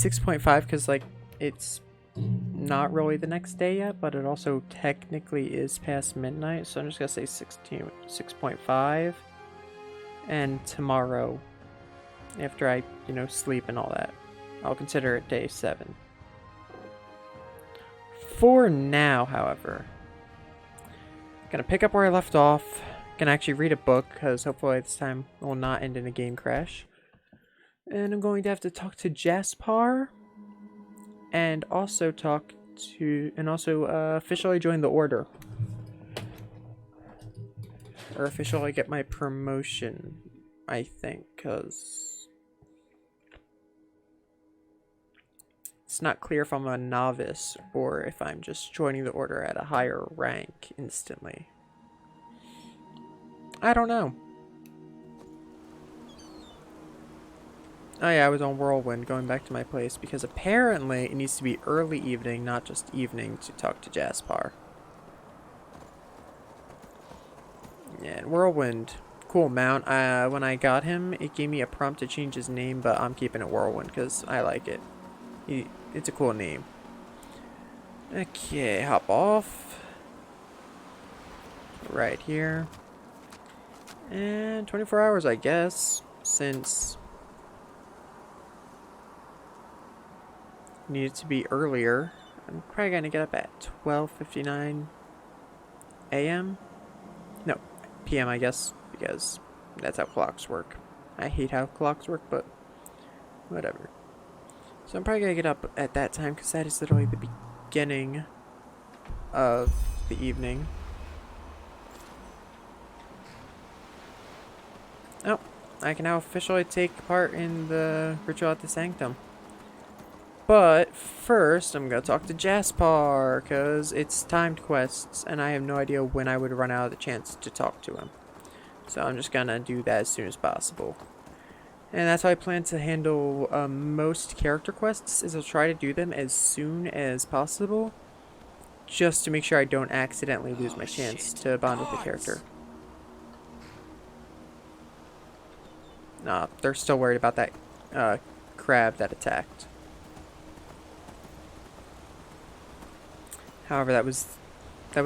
6.5 because, like, it's not really the next day yet, but it also technically is past midnight, so I'm just gonna say 6.5. And tomorrow, after I, sleep and all that, I'll consider it day 7. For now, however, gonna pick up where I left off. Gonna actually read a book, because hopefully this time it will not end in a game crash. And I'm going to have to talk to Jaspar, and also officially join the order. Or officially get my promotion, I think, because it's not clear if I'm a novice or if I'm just joining the order at a higher rank instantly. I don't know. Oh yeah, I was on Whirlwind going back to my place because apparently it needs to be early evening, not just evening, to talk to Jaspar. Yeah, and Whirlwind, cool mount. When I got him, it gave me a prompt to change his name, but I'm keeping it Whirlwind because I like it. It's a cool name. Okay, hop off. Right here. And 24 hours, I guess, since needed to be earlier. I'm probably gonna get up at 12:59 a.m. No, p.m. I guess, because that's how clocks work. I hate how clocks work, but whatever. So I'm probably gonna get up at that time because that is literally the beginning of the evening. Oh, I can now officially take part in the ritual at the sanctum. But first, I'm gonna talk to Jaspar, because it's timed quests, and I have no idea when I would run out of the chance to talk to him. So I'm just gonna do that as soon as possible. And that's how I plan to handle most character quests, is I'll try to do them as soon as possible, just to make sure I don't accidentally lose my chance to bond with the character. Nah, they're still worried about that crab that attacked. However, that was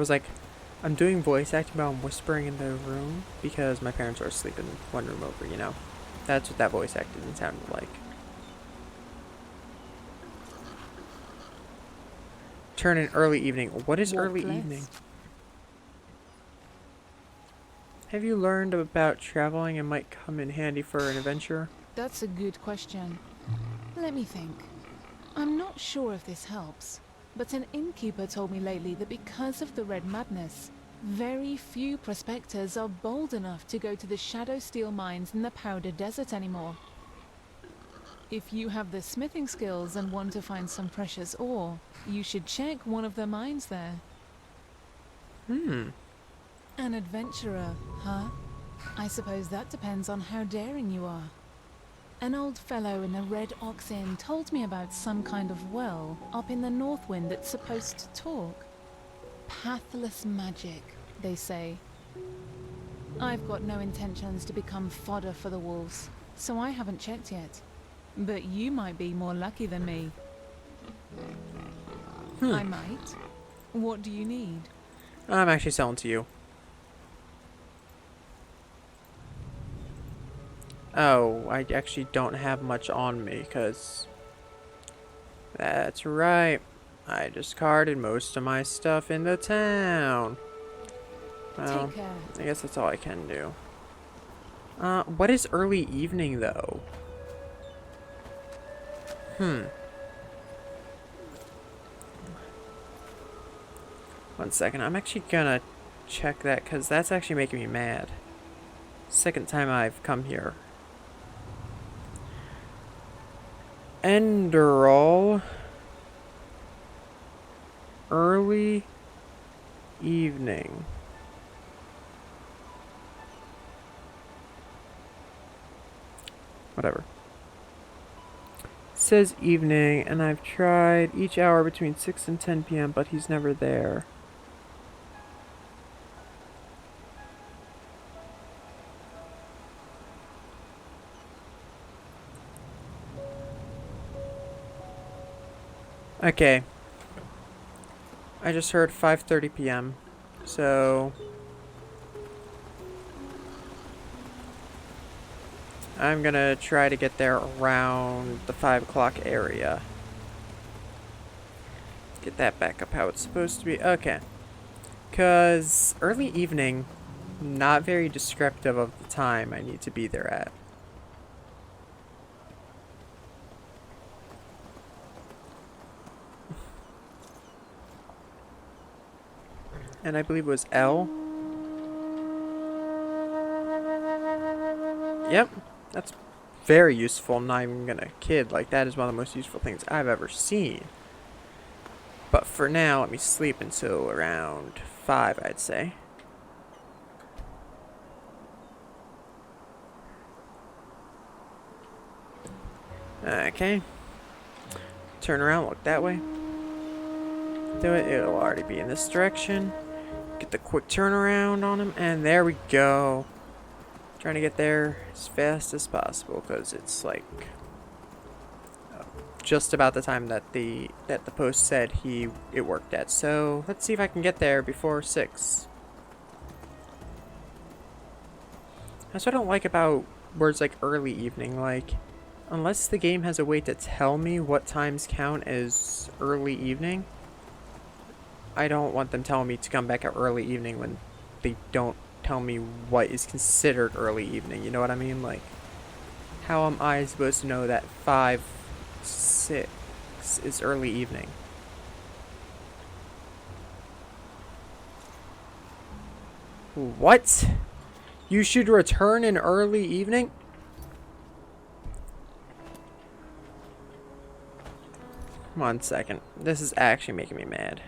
like, I'm doing voice acting, but I'm whispering in the room because my parents are asleep in one room over, That's what that voice acting sounded like. Turn in early evening. What is early evening? Have you learned about traveling and might come in handy for an adventure? That's a good question. Let me think. I'm not sure if this helps, but an innkeeper told me lately that because of the Red Madness, very few prospectors are bold enough to go to the Shadow Steel mines in the Powder Desert anymore. If you have the smithing skills and want to find some precious ore, you should check one of the mines there. An adventurer, huh? I suppose that depends on how daring you are. An old fellow in the Red Ox Inn told me about some kind of well up in the Northwind that's supposed to talk. Pathless magic, they say. I've got no intentions to become fodder for the wolves, so I haven't checked yet. But you might be more lucky than me. I might. What do you need? I'm actually selling to you. Oh, I actually don't have much on me, because that's right. I discarded most of my stuff in the town. Well, Take care. I guess that's all I can do. What is early evening, though? One second. I'm actually gonna check that, because that's actually making me mad. Second time I've come here. Enderal. Early evening. Whatever. It says evening, and I've tried each hour between 6 and 10 p.m., but he's never there. Okay. I just heard 5:30 p.m. So I'm gonna try to get there around the 5 o'clock area. Get that back up how it's supposed to be. Okay. Because early evening, not very descriptive of the time I need to be there at. And I believe it was L. Yep, that's very useful. I'm not even gonna kid. Like, that is one of the most useful things I've ever seen. But for now, let me sleep until around 5, I'd say. Okay. Turn around, look that way. Do it, it'll already be in this direction. Get the quick turnaround on him, and there we go. Trying to get there as fast as possible, because it's like just about the time that the post said it worked at. So let's see if I can get there before 6. That's what I don't like about words like early evening. Like, unless the game has a way to tell me what times count as early evening, I don't want them telling me to come back at early evening when they don't tell me what is considered early evening. You know what I mean? Like, how am I supposed to know that 5, 6 is early evening? What? You should return in early evening? One second. This is actually making me mad.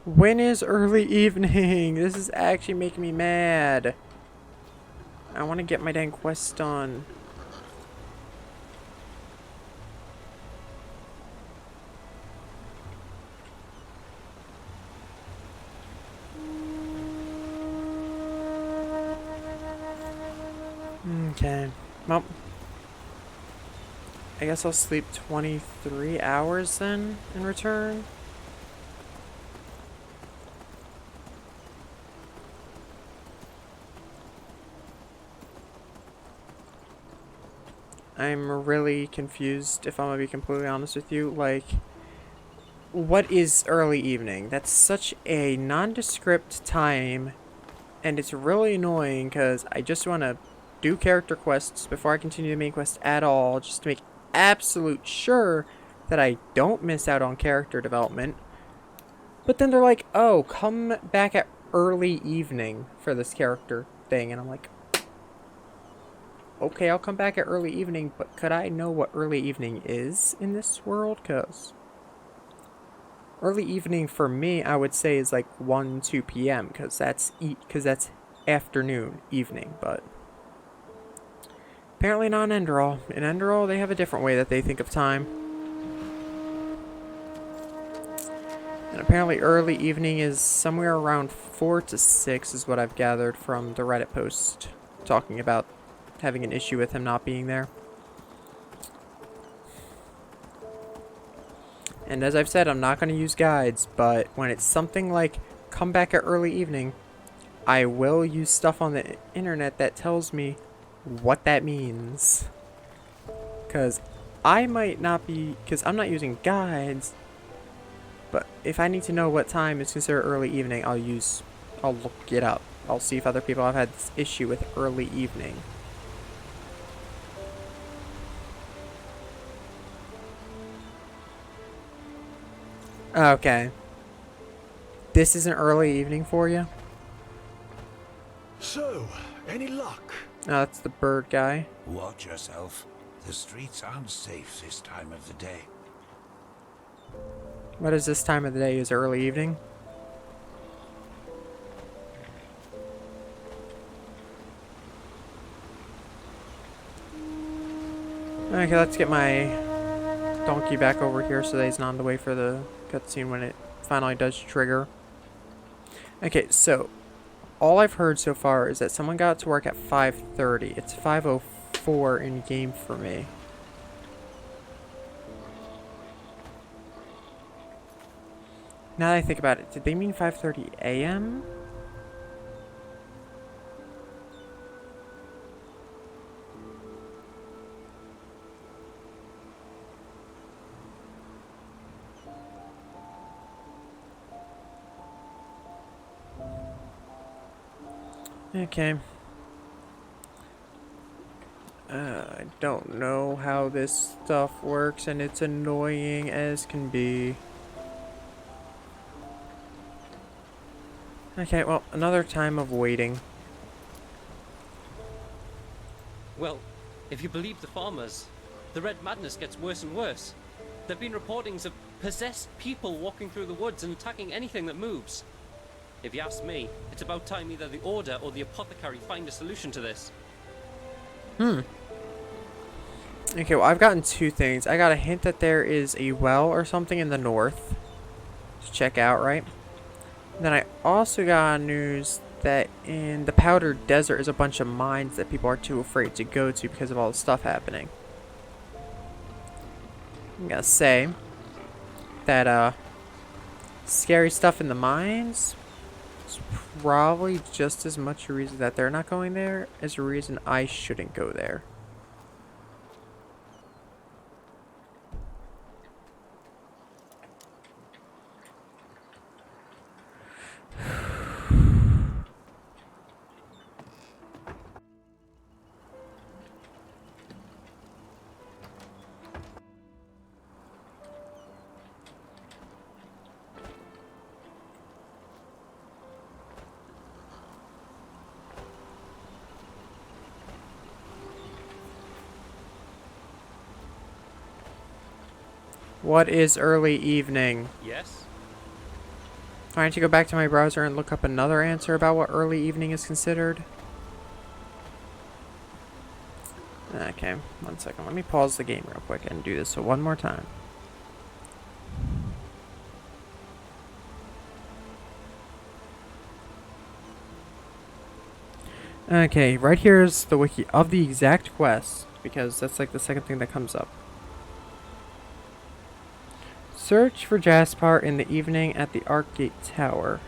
When is early evening? This is actually making me mad. I want to get my dang quest done. Okay. Well, I guess I'll sleep 23 hours then in return. I'm really confused, if I'm gonna be completely honest with you. Like, what is early evening? That's such a nondescript time, and it's really annoying because I just want to do character quests before I continue the main quest at all, just to make absolute sure that I don't miss out on character development. But then they're like, oh, come back at early evening for this character thing, and I'm like, okay, I'll come back at early evening, but could I know what early evening is in this world? Because early evening for me, I would say, is like 1, 2 p.m. because that's afternoon, evening, but apparently not in Enderal. In Enderal, they have a different way that they think of time. And apparently early evening is somewhere around 4 to 6 is what I've gathered from the Reddit post talking about having an issue with him not being there. And as I've said, I'm not going to use guides, but when it's something like come back at early evening, I will use stuff on the internet that tells me what that means. Because I might not be, because I'm not using guides, but if I need to know what time is considered early evening, I'll look it up. I'll see if other people have had this issue with early evening. Okay. This is an early evening for you? So, any luck? Oh, that's the bird guy. Watch yourself. The streets aren't safe this time of the day. What is this time of the day? Is it early evening? Okay, let's get my donkey back over here so that he's not on the way for the cutscene when it finally does trigger. Okay, so all I've heard so far is that someone got to work at 5:30. It's 5:04 in game for me. Now that I think about it, did they mean 5:30 a.m.? Okay. I don't know how this stuff works, and it's annoying as can be. Okay, well, another time of waiting. Well, if you believe the farmers, the Red Madness gets worse and worse. There have been reportings of possessed people walking through the woods and attacking anything that moves. If you ask me, it's about time either the Order or the Apothecary find a solution to this. Okay, well, I've gotten two things. I got a hint that there is a well or something in the north to check out, right? Then I also got news that in the Powdered Desert is a bunch of mines that people are too afraid to go to because of all the stuff happening. I'm gonna say that, scary stuff in the mines is probably just as much a reason that they're not going there as a reason I shouldn't go there. What is early evening? Yes? Trying to go back to my browser and look up another answer about what early evening is considered. Okay, one second. Let me pause the game real quick and do this one more time. Okay, right here is the wiki of the exact quest, because that's like the second thing that comes up. Search for Jaspar in the evening at the Arkgate Tower.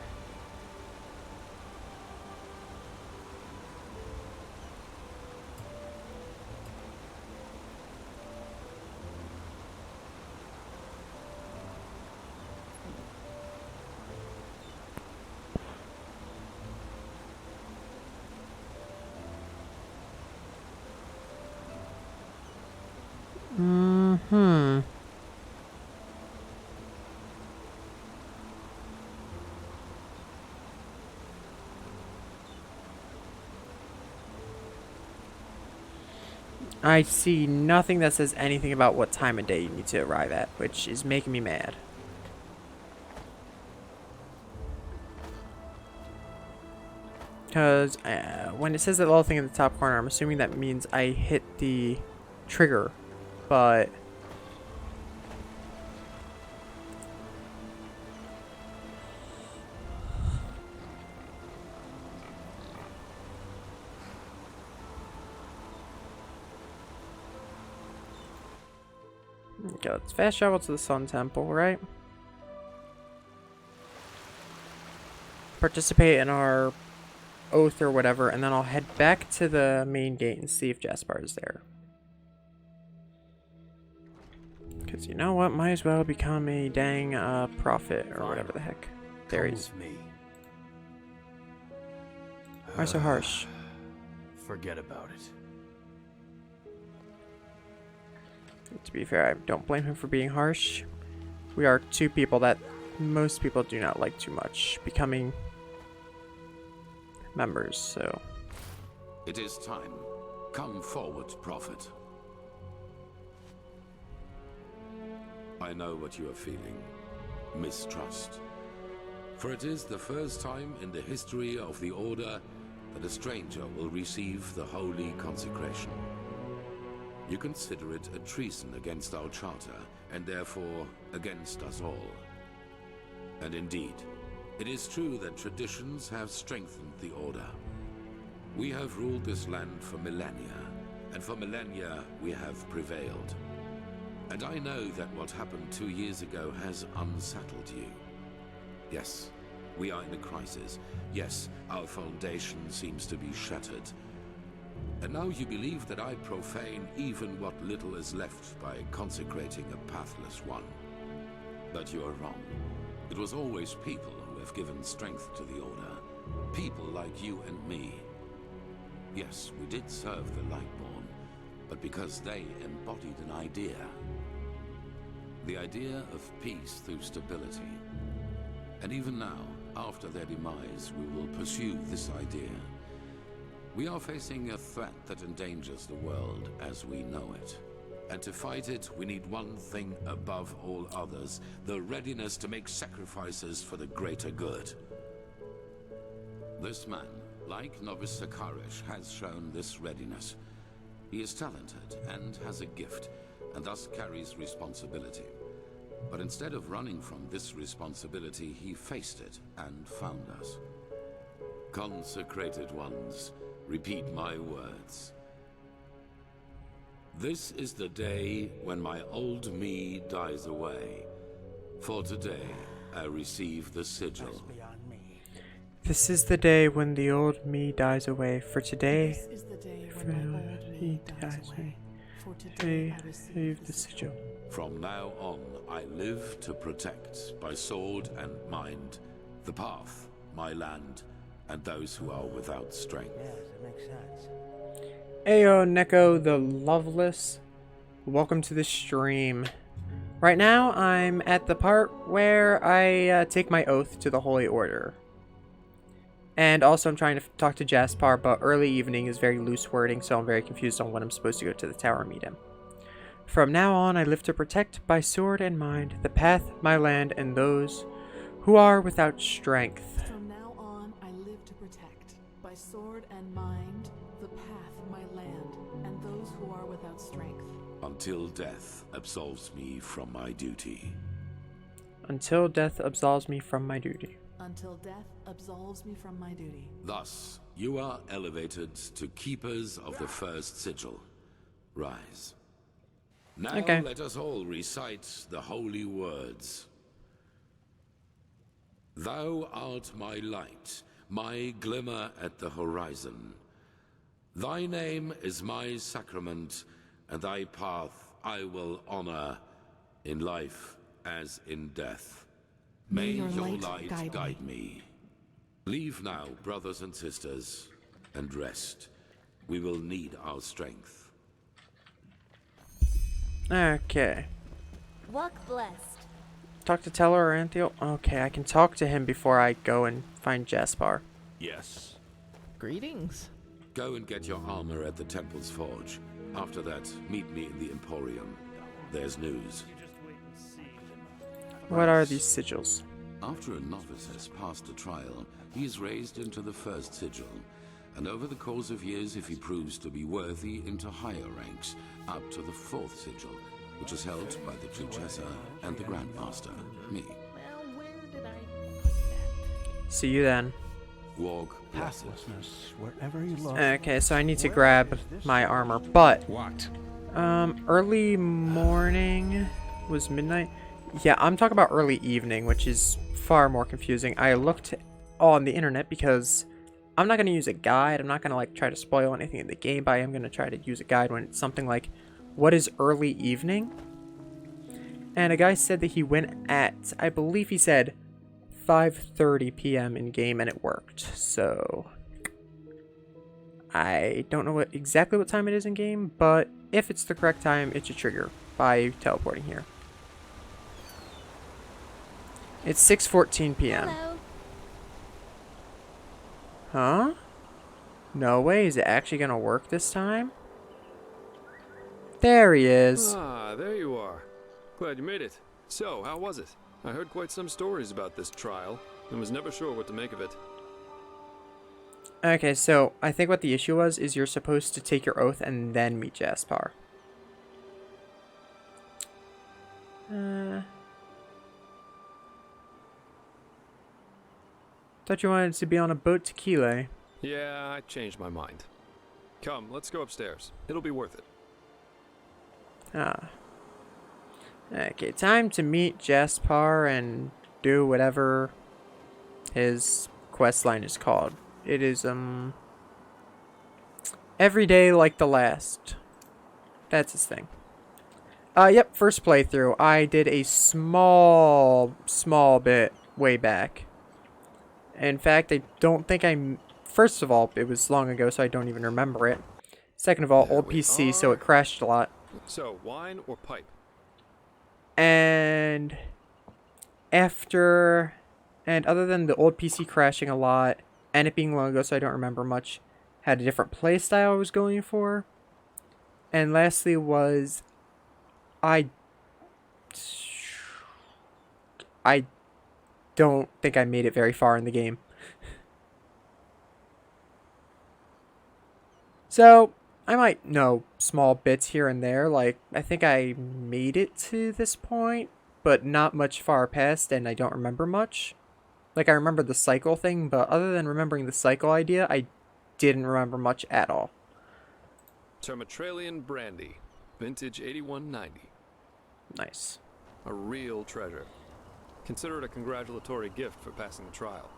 I see nothing that says anything about what time of day you need to arrive at, which is making me mad. Because when it says that little thing in the top corner, I'm assuming that means I hit the trigger, but... Okay, let's fast travel to the Sun Temple, right? Participate in our oath or whatever, and then I'll head back to the main gate and see if Jaspar is there. Because you know what? Might as well become a dang prophet or whatever the heck. There he is. Why so harsh? Forget about it. To be fair, I don't blame him for being harsh. We are two people that most people do not like too much. Becoming members, so... It is time. Come forward, Prophet. I know what you are feeling. Mistrust. For it is the first time in the history of the Order that a stranger will receive the holy consecration. You consider it a treason against our charter, and therefore against us all. And indeed, it is true that traditions have strengthened the Order. We have ruled this land for millennia, and for millennia we have prevailed. And I know that what happened 2 years ago has unsettled you. Yes, we are in a crisis. Yes, our foundation seems to be shattered. And now you believe that I profane even what little is left by consecrating a pathless one. But you are wrong. It was always people who have given strength to the Order. People like you and me. Yes, we did serve the Lightborn, but because they embodied an idea. The idea of peace through stability. And even now, after their demise, we will pursue this idea. We are facing a threat that endangers the world as we know it. And to fight it, we need one thing above all others, the readiness to make sacrifices for the greater good. This man, like Novice Sakarish, has shown this readiness. He is talented and has a gift, and thus carries responsibility. But instead of running from this responsibility, he faced it and found us. Consecrated ones, repeat my words. This is the day when my old me dies away. For today, I receive the sigil. This is the day when the old me dies away. For today, This is the day when my old me dies away. For today I receive the sigil. From now on, I live to protect, by sword and mind, the path, my land, and those who are without strength. Yes, it makes sense. Ayo, Neko the Loveless. Welcome to the stream. Right now, I'm at the part where I take my oath to the Holy Order. And also, I'm trying to talk to Jaspar, but early evening is very loose wording, so I'm very confused on when I'm supposed to go to the tower and meet him. From now on, I live to protect by sword and mind the path, my land, and those who are without strength. From now on, I live to protect, by sword and mind, the path, my land, and those who are without strength. Until death absolves me from my duty. Until death absolves me from my duty. Until death absolves me from my duty. Thus, you are elevated to keepers of the first sigil. Rise. Now Okay. let us all recite the holy words. Thou art my light, my glimmer at the horizon. Thy name is my sacrament, and thy path I will honor in life as in death. May your light guide me. Leave now, brothers and sisters, and rest. We will need our strength. Okay. Walk blessed. Talk to Teller or Anthiel? Okay, I can talk to him before I go and find Jaspar. Yes. Greetings. Go and get your armor at the Temple's Forge. After that, meet me in the Emporium. There's news. What are these sigils? After a novice has passed a trial, he is raised into the first sigil, and over the course of years, if he proves to be worthy, into higher ranks, up to the fourth sigil, which is held by the Duchessa and the Grandmaster, me. Well, where did I put that? See you then. Walk blessed. Pathlessness, wherever you look. Okay, so I need to grab my armor, but What? early morning was midnight. Yeah, I'm talking about early evening, which is far more confusing. I looked on the internet because I'm not going to use a guide. I'm not going to like try to spoil anything in the game, but I am going to try to use a guide when it's something like, what is early evening? And a guy said that he went at, I believe he said 5:30 p.m. in game, and it worked. So I don't know exactly what time it is in game, but if it's the correct time, it should trigger by teleporting here. It's 6:14 p.m. Hello. Huh? No way, is it actually gonna work this time? There he is. Ah, there you are. Glad you made it. So, how was it? I heard quite some stories about this trial, and was never sure what to make of it. Okay, so I think what the issue was is you're supposed to take your oath and then meet Jaspar. Thought you wanted to be on a boat to Kile. Yeah, I changed my mind. Come, let's go upstairs. It'll be worth it. Ah. Okay, time to meet Jaspar and do whatever his quest line is called. It is, every day like the last. That's his thing. Yep, first playthrough. I did a small bit way back. In fact, I don't think first of all, it was long ago, so I don't even remember it. Second of all, There old we PC, so are. it crashed a lot. So, wine or pipe? And other than the old PC crashing a lot, and it being long ago, so I don't remember much, had a different play style I was going for. And lastly was, I don't think I made it very far in the game. So, I might know small bits here and there, like, I think I made it to this point, but not much far past, and I don't remember much. Like, I remember the cycle thing, but other than remembering the cycle idea, I didn't remember much at all. Termatralian brandy, vintage 8190. Nice. A real treasure. Consider it a congratulatory gift for passing the trial.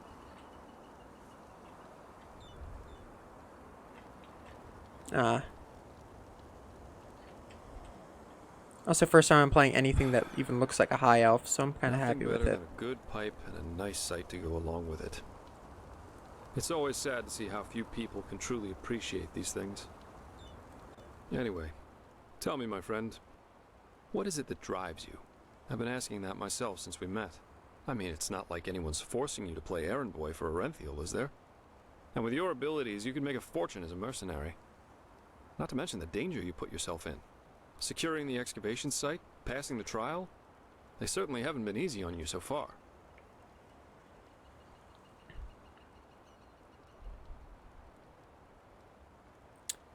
Also, first time I'm playing anything that even looks like a high elf, so I'm kind of Nothing happy with better it. than a good pipe and a nice sight to go along with it. It's always sad to see how few people can truly appreciate these things. Anyway, tell me, my friend, what is it that drives you? I've been asking that myself since we met. I mean, it's not like anyone's forcing you to play errand boy for Orenthiel, is there? And with your abilities, you could make a fortune as a mercenary. Not to mention the danger you put yourself in. Securing the excavation site, passing the trial, they certainly haven't been easy on you so far.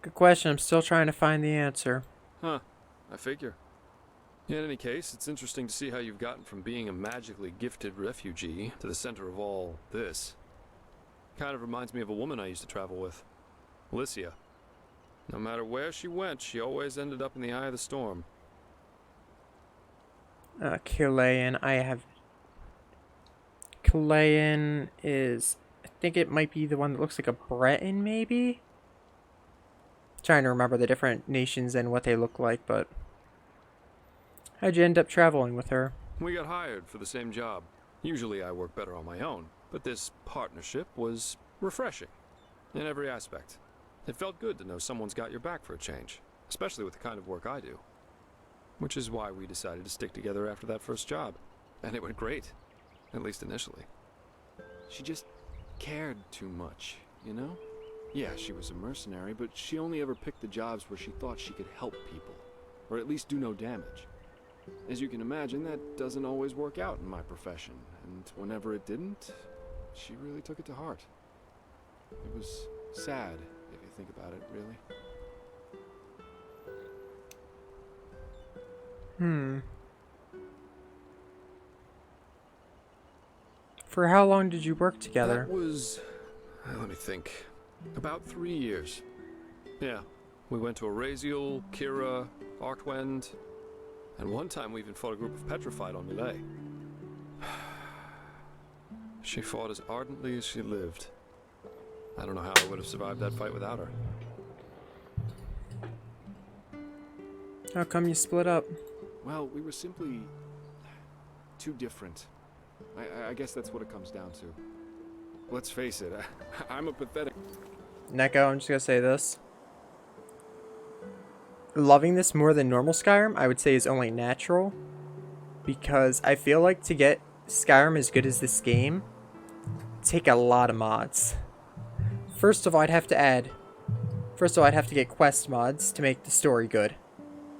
Good question. I'm still trying to find the answer. Huh, I figure. In any case, it's interesting to see how you've gotten from being a magically gifted refugee to the center of all this. Kind of reminds me of a woman I used to travel with, Alicia. No matter where she went, she always ended up in the eye of the storm. Chilean. Chilean is... I think it might be the one that looks like a Breton, maybe? Trying to remember the different nations and what they look like, but... How'd you end up traveling with her? We got hired for the same job. Usually I work better on my own, but this partnership was refreshing in every aspect. It felt good to know someone's got your back for a change, especially with the kind of work I do. Which is why we decided to stick together after that first job. And it went great, at least initially. She just cared too much, you know? Yeah, she was a mercenary, but she only ever picked the jobs where she thought she could help people, or at least do no damage. As you can imagine, that doesn't always work out in my profession, and whenever it didn't, she really took it to heart. It was sad, if you think about it, really. For how long did you work together? That was, let me think, about 3 years. Yeah, we went to Araziel, Kira, Arkwend, and one time we even fought a group of petrified on Millet. She fought as ardently as she lived. I don't know how I would have survived that fight without her. How come you split up? Well, we were simply too different. I guess that's what it comes down to. Let's face it, I'm a pathetic... Neko, I'm just gonna say this. Loving this more than normal Skyrim, I would say, is only natural. Because I feel like to get Skyrim as good as this game, take a lot of mods. First of all, I'd have to get quest mods to make the story good,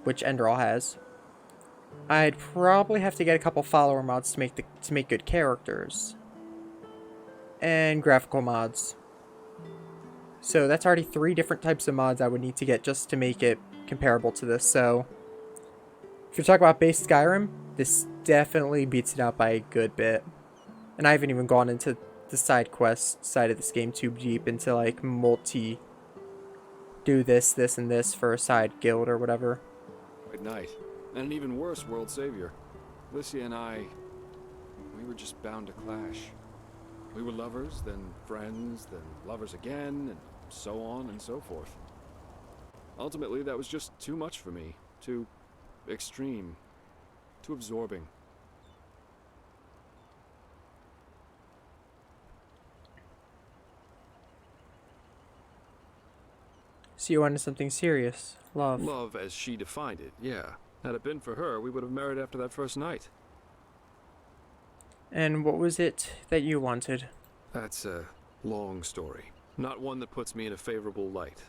which Enderal has. I'd probably have to get a couple follower mods to make good characters. And graphical mods. So that's already 3 different types of mods I would need to get just to make it comparable to this. So if you're talking about base Skyrim, this definitely beats it out by a good bit. And I haven't even gone into the side quest side of this game too deep into like do this, and this for a side guild or whatever. At night, and an even worse world savior. Lycia and I, we were just bound to clash. We were lovers, then friends, then lovers again, and so on and so forth. Ultimately, that was just too much for me. Too extreme. Too absorbing. So you wanted something serious. Love. Love as she defined it, yeah. Had it been for her, we would have married after that first night. And what was it that you wanted? That's a long story. Not one that puts me in a favorable light.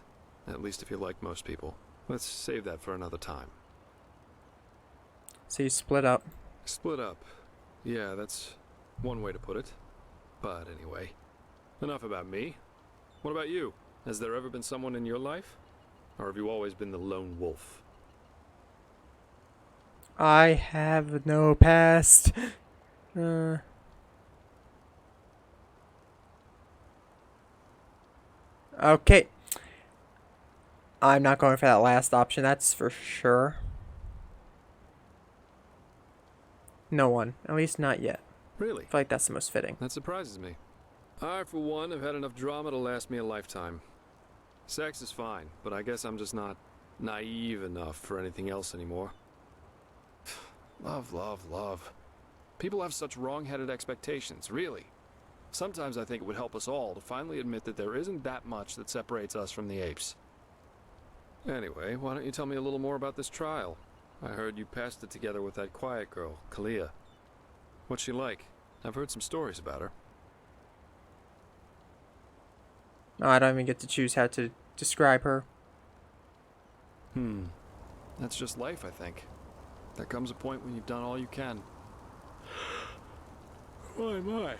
At least if you like most people. Let's save that for another time. So you split up. Split up. Yeah, that's one way to put it. But anyway, enough about me. What about you? Has there ever been someone in your life? Or have you always been the lone wolf? I have no past. Okay. I'm not going for that last option, that's for sure. No one. At least not yet. Really? I feel like that's the most fitting. That surprises me. I, for one, have had enough drama to last me a lifetime. Sex is fine, but I guess I'm just not naive enough for anything else anymore. Love, love, love. People have such wrong-headed expectations, really. Sometimes I think it would help us all to finally admit that there isn't that much that separates us from the apes. Anyway, why don't you tell me a little more about this trial? I heard you passed it together with that quiet girl, Kalia. What's she like? I've heard some stories about her. Oh, I don't even get to choose how to describe her. That's just life, I think. There comes a point when you've done all you can. My.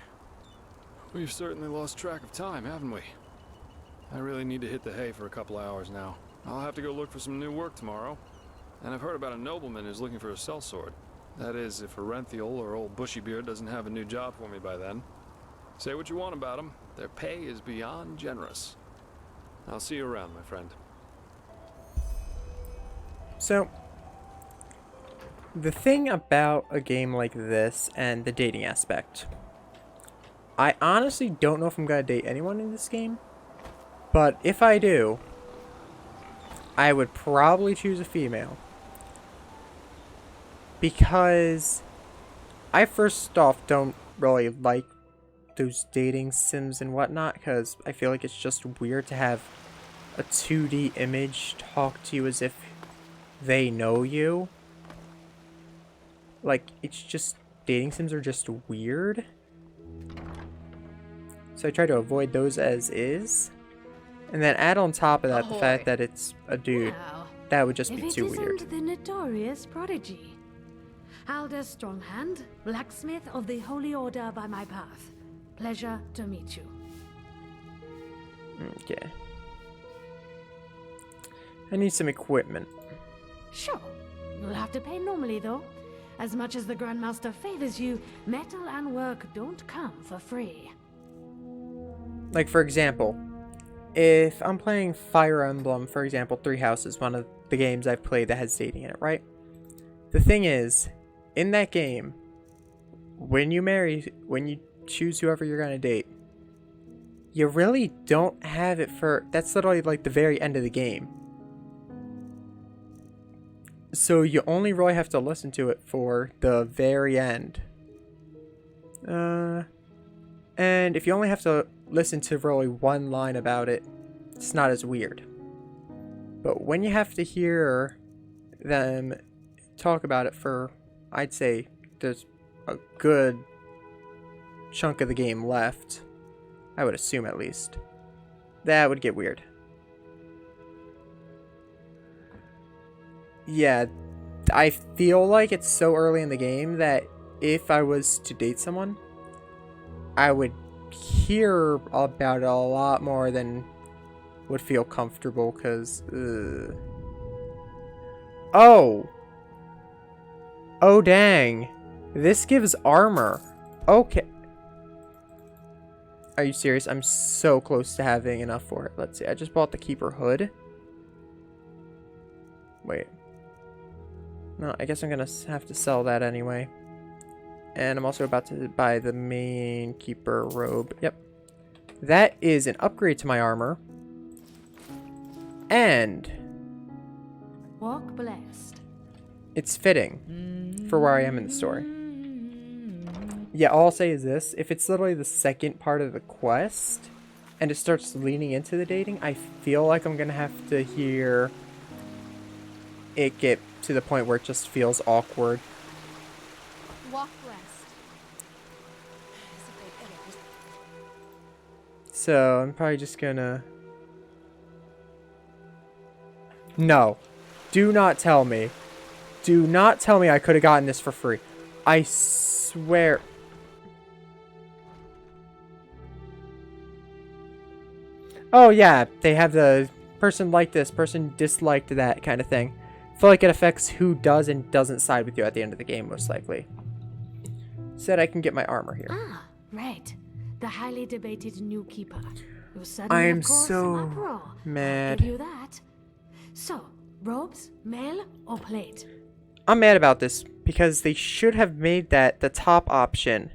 We've certainly lost track of time, haven't we? I really need to hit the hay for a couple hours now. I'll have to go look for some new work tomorrow. And I've heard about a nobleman who's looking for a sellsword. That is, if Arenthiel or old Bushybeard doesn't have a new job for me by then. Say what you want about them. Their pay is beyond generous. I'll see you around, my friend. So, the thing about a game like this and the dating aspect, I honestly don't know if I'm gonna date anyone in this game, but if I do, I would probably choose a female. Because I first off don't really like those dating sims and whatnot, because I feel like it's just weird to have a 2D image talk to you as if they know you. Like, it's just, dating sims are just weird. So I try to avoid those as is. And then add on top of that the fact that it's a dude. Well, That would just be if too it weird. isn't the notorious prodigy. Halder Stronghand, blacksmith of the Holy Order by my path. Pleasure to meet you. Okay. I need some equipment. Sure. You'll have to pay normally, though. As much as the Grandmaster favors you, metal and work don't come for free. Like, for example, if I'm playing Fire Emblem, for example, Three Houses, one of the games I've played that has dating in it, right? The thing is, in that game, when you choose whoever you're gonna date, you really don't have it for, that's literally like the very end of the game. So you only really have to listen to it for the very end. And if you only have to listen to really one line about it, it's not as weird. But when you have to hear them talk about it for, I'd say there's a good chunk of the game left, I would assume at least, That would get weird. Yeah, I feel like it's so early in the game that if I was to date someone, I would hear about it a lot more than would feel comfortable, because... Oh! Oh, dang. This gives armor. Okay. Are you serious? I'm so close to having enough for it. Let's see. I just bought the Keeper Hood. Wait. No, I guess I'm gonna have to sell that anyway. And I'm also about to buy the main Keeper Robe. Yep. That is an upgrade to my armor. And... Walk blessed. It's fitting for where I am in the story. Yeah, all I'll say is this. If it's literally the second part of the quest, and it starts leaning into the dating, I feel like I'm going to have to hear it get to the point where it just feels awkward. Walk blessed. So, I'm probably just gonna... No. Do not tell me. Do not tell me I could have gotten this for free. I swear... Oh yeah, they have the person liked this, person disliked that kind of thing. I feel like it affects who does and doesn't side with you at the end of the game, most likely. Said I can get my armor here. Ah, right. The highly debated new keeper. I am so mad. I'll give you that. So, robes, mail, or plate? I'm mad about this because they should have made that the top option.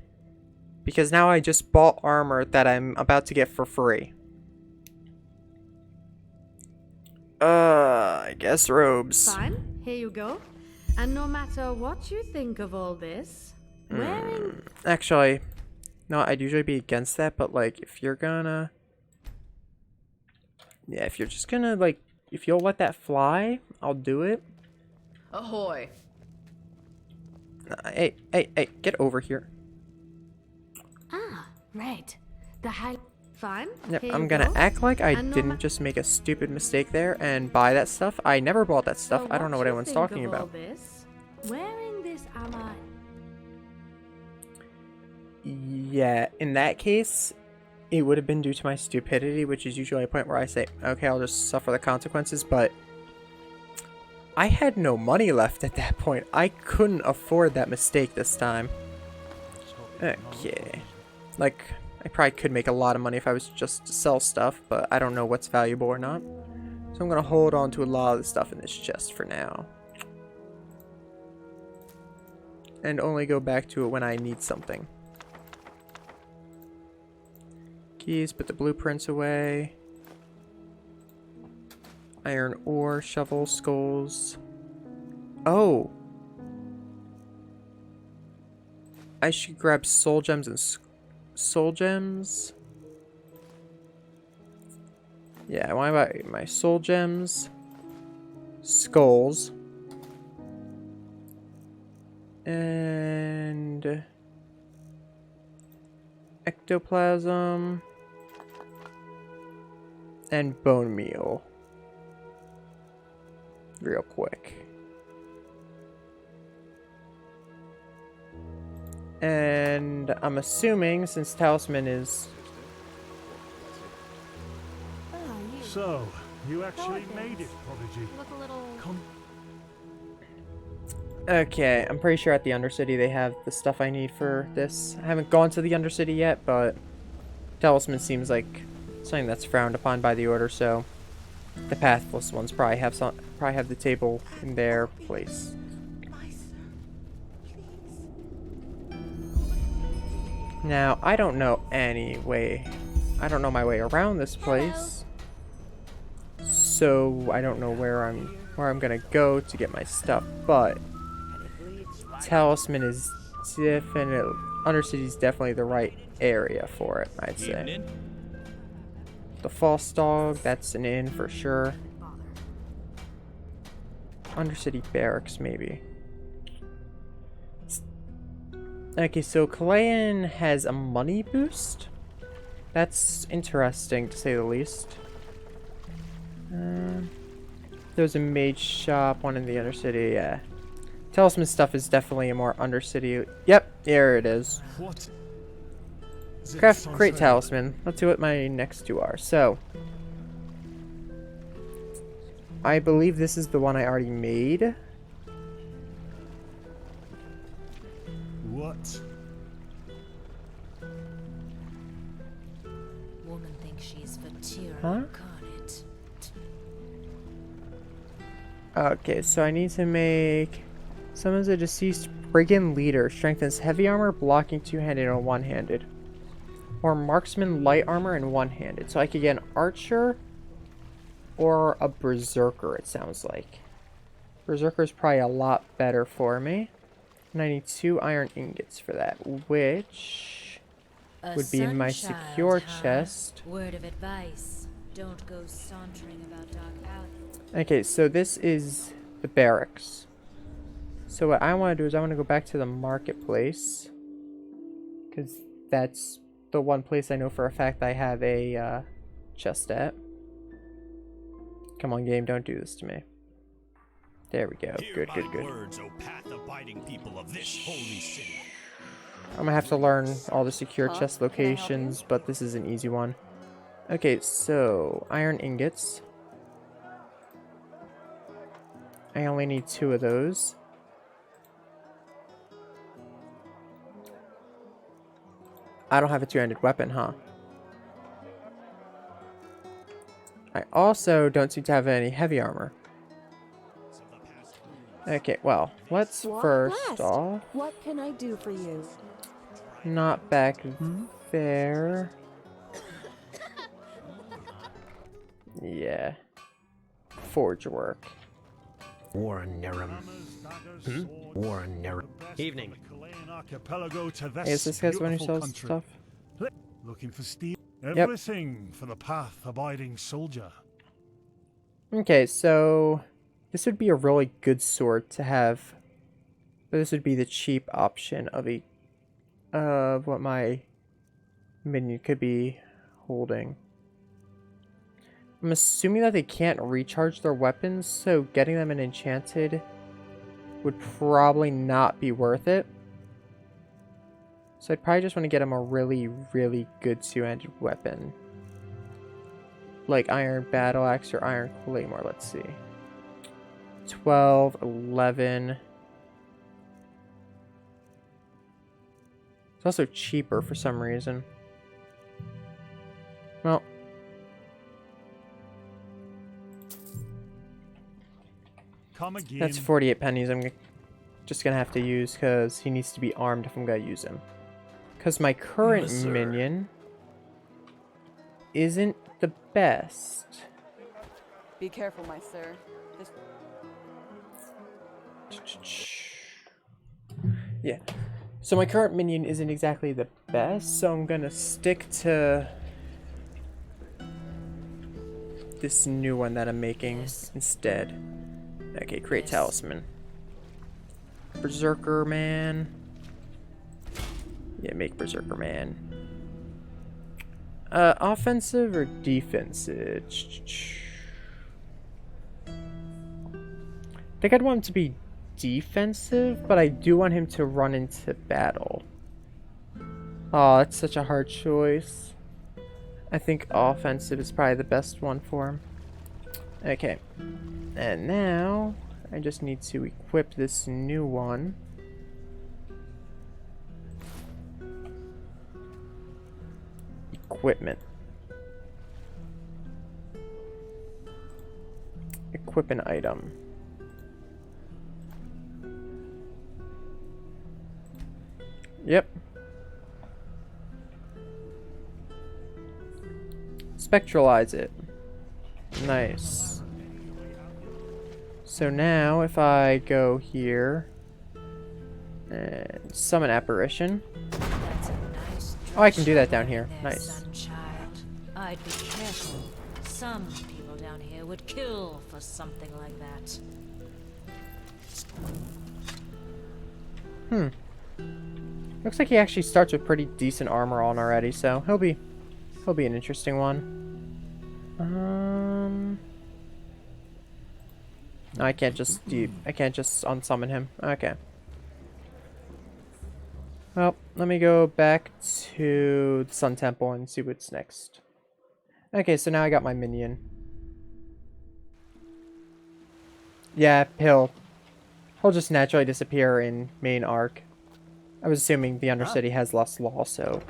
Because now I just bought armor that I'm about to get for free. I guess robes. Fine, here you go. And no matter what you think of all this, wearing... Actually, no, I'd usually be against that, but like, if you're gonna... Yeah, if you're just gonna, like, if you'll let that fly, I'll do it. Ahoy. Hey, get over here. Ah, right. The high... Fine. Yep, here I'm you gonna go. act like I And no didn't just make a stupid mistake there and buy that stuff. I never bought that stuff. So I don't know what you anyone's think talking of all about. This? Wearing this armor... Yeah, in that case, it would have been due to my stupidity, which is usually a point where I say, okay, I'll just suffer the consequences, but I had no money left at that point. I couldn't afford that mistake this time. Okay. Like, I probably could make a lot of money if I was just to sell stuff, but I don't know what's valuable or not. So I'm going to hold on to a lot of the stuff in this chest for now. And only go back to it when I need something. Keys, put the blueprints away. Iron ore, shovel, skulls. Oh! I should grab soul gems and soul gems. Yeah, I want to buy my soul gems, skulls, and ectoplasm, and bone meal. Real quick. And I'm assuming, since Talisman is... So, you actually made it, Prodigy. Look a little... Okay, I'm pretty sure at the Undercity they have the stuff I need for this. I haven't gone to the Undercity yet, but Talisman seems like something that's frowned upon by the Order, so the Pathless ones probably have the table in their place. Now, I don't know any way. I don't know my way around this place. So, I don't know where I'm gonna go to get my stuff, but Talisman is definitely... Undercity is definitely the right area for it, I'd say. The False Dog, that's an inn for sure. Undercity Barracks, maybe. Okay, so Kalayan has a money boost. That's interesting, to say the least. There's a mage shop, one in the Undercity, yeah. Talisman stuff is definitely a more Undercity... Yep, there it is. What? Craft Great Talisman. Let's see what my next two are. So, I believe this is the one I already made. What? Woman thinks she's Vatira Huh? incarnate. Okay, so I need to make... Summons a deceased brigand leader. Strengthens heavy armor, blocking two-handed and one-handed. Or marksman light armor and one-handed. So I could get an archer or a berserker, it sounds like. Berserker is probably a lot better for me. And I need 2 iron ingots for that, which would be in my secure chest. Word of advice: don't go sauntering about dark alleys. Okay, so this is the barracks. So what I want to do is I want to go back to the marketplace, because that's the one place I know for a fact I have a chest at. Come on, game, don't do this to me. There we go. Good, good, good. Words, O path-abiding people of this holy city. I'm gonna have to learn all the secure chest locations, but this is an easy one. Okay, so iron ingots. I only need 2 of those. I don't have a two-handed weapon, huh? I also don't seem to have any heavy armor. Okay, well, let's first off... What can I do for you? Not back there. Yeah. Forge work. Warren Nerum. Warren Nerum. Evening. Archipelago to Hey, is this guy's the one who sells stuff? Looking for steel. Yep. Everything for the path-abiding soldier. Okay, so this would be a really good sword to have, but this would be the cheap option of what my minion could be holding. I'm assuming that they can't recharge their weapons, so getting them an enchanted would probably not be worth it. So I'd probably just want to get him a really, really good two-handed weapon. Like Iron Battle Axe or Iron Claymore, let's see. 12, 11. It's also cheaper for some reason. Well. Come again. That's 48 pennies I'm just going to have to use because he needs to be armed if I'm going to use him. Because my current minion isn't the best. Be careful, my sir. Yeah. So my current minion isn't exactly the best, so I'm going to stick to this new one that I'm making instead. Okay, create talisman. Berserker man. Yeah, make Berserker man. Offensive or defensive? I think I'd want him to be defensive, but I do want him to run into battle. Oh, that's such a hard choice. I think offensive is probably the best one for him. Okay. And now, I just need to equip this new one. Equipment. Equip an item. Yep. Spectralize it. Nice. So now, if I go here and summon apparition. Oh, I can do that down here. Nice. I'd be careful. Some people down here would kill for something like that. Looks like he actually starts with pretty decent armor on already, so he'll be Will be an interesting one. No, I can't just unsummon him. Okay. Well, let me go back to the Sun Temple and see what's next. Okay, so now I got my minion. Yeah, he'll just naturally disappear in main arc. I was assuming the Undercity has less law, so...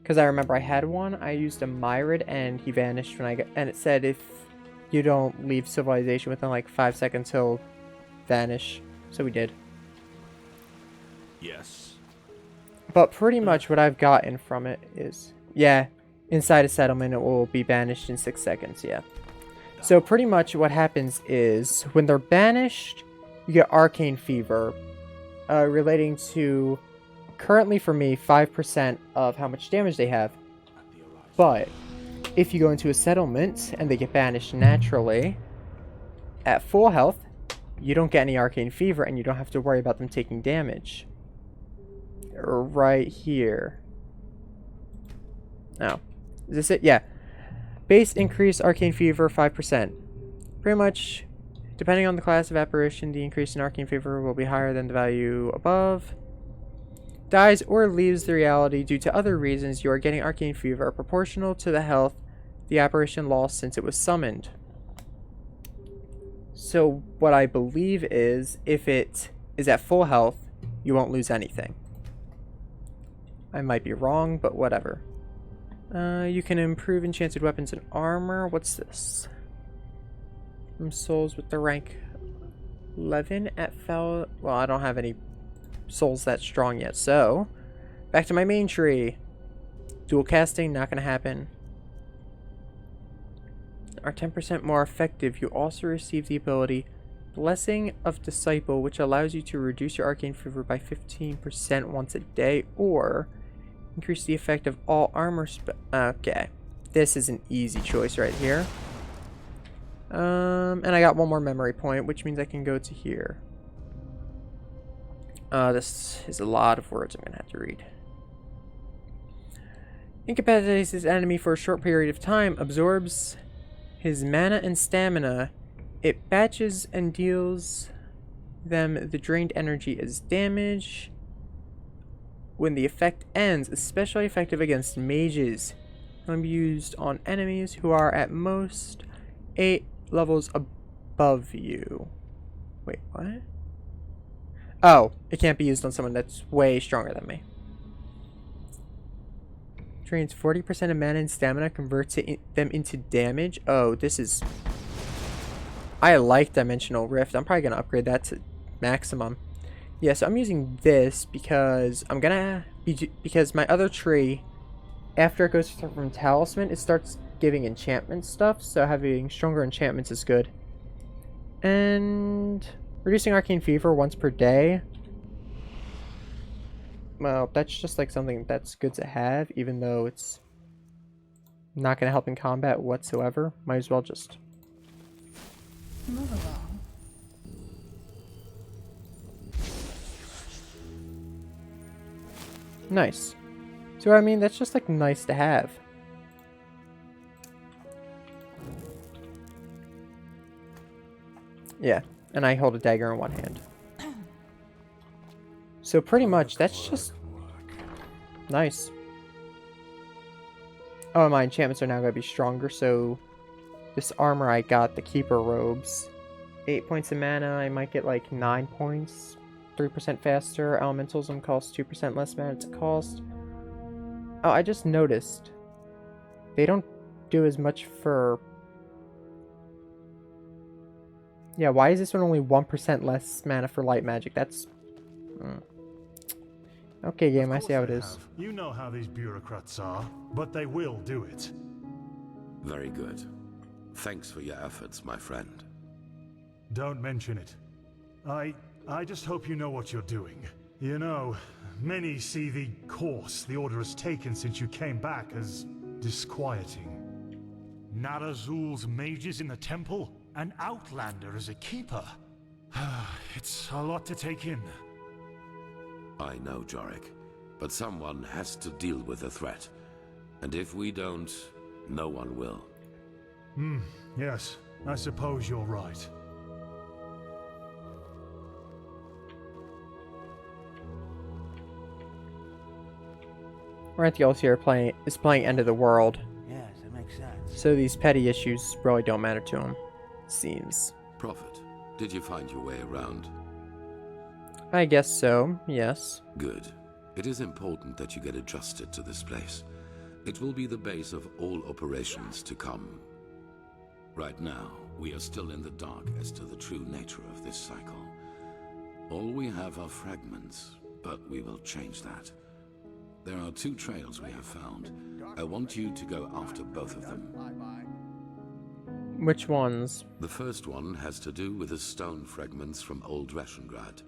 Because I remember I had one, I used a Myrid and he vanished when I got... And it said if you don't leave civilization within like 5 seconds, he'll vanish. So we did. Yes. But pretty much what I've gotten from it is... Yeah, inside a settlement it will be banished in 6 seconds, yeah. So pretty much what happens is, when they're banished, you get Arcane Fever, relating to, currently for me, 5% of how much damage they have. But, if you go into a settlement, and they get banished naturally, at full health, you don't get any Arcane Fever, and you don't have to worry about them taking damage. Right here. Oh. Is this it? Yeah. Base increase Arcane Fever 5%. Pretty much, depending on the class of apparition, the increase in Arcane Fever will be higher than the value above. Dies or leaves the reality due to other reasons, you are getting Arcane Fever proportional to the health the apparition lost since it was summoned. So what I believe is, if it is at full health, you won't lose anything. I might be wrong, but whatever. You can improve enchanted weapons and armor. What's this? From souls with the rank 11 at Fel... Well, I don't have any souls that strong yet, so... Back to my main tree. Dual casting, not gonna happen. Are 10% more effective. You also receive the ability Blessing of Disciple, which allows you to reduce your Arcane Fever by 15% once a day, or... increase the effect of all armor okay. This is an easy choice right here. And I got one more memory point, which means I can go to here. This is a lot of words I'm gonna have to read. Incapacitates his enemy for a short period of time, absorbs his mana and stamina. It batches and deals them the drained energy as damage. When the effect ends, especially effective against mages. Can be used on enemies who are at most 8 levels above you. Wait, what? Oh, it can't be used on someone that's way stronger than me. Drains 40% of mana and stamina, converts them into damage. Oh, this is... I like Dimensional Rift. I'm probably going to upgrade that to maximum. Yeah, so I'm using this because I'm gonna because my other tree, after it goes from Talisman, it starts giving enchantment stuff, so having stronger enchantments is good. And reducing Arcane Fever once per day. Well, that's just like something that's good to have, even though it's not gonna help in combat whatsoever. Might as well just move along. Nice. So I mean, that's just like nice to have. Yeah, and I hold a dagger in one hand. So pretty much, that's just nice. Oh, my enchantments are now going to be stronger, so this armor I got, the Keeper Robes, 8 points of mana, I might get like 9 points. 3% faster. Elementalism costs 2% less mana to cost. Oh, I just noticed. They don't do as much for... Yeah, why is this one only 1% less mana for light magic? That's... Okay, game, I see how it is. You know how these bureaucrats are, but they will do it. Very good. Thanks for your efforts, my friend. Don't mention it. I just hope you know what you're doing. You know, many see the course the Order has taken since you came back as disquieting. Narazul's mages in the temple? An outlander as a keeper? It's a lot to take in. I know, Jorik. But someone has to deal with the threat. And if we don't, no one will. Yes, I suppose you're right. Ranthiel's here is playing End of the World. Yes, it makes sense. So these petty issues really don't matter to him, seems. Prophet, did you find your way around? I guess so, yes. Good. It is important that you get adjusted to this place. It will be the base of all operations to come. Right now, we are still in the dark as to the true nature of this cycle. All we have are fragments, but we will change that. There are 2 trails we have found. I want you to go after both of them. Which ones? The first one has to do with the stone fragments from Old Rashengrad.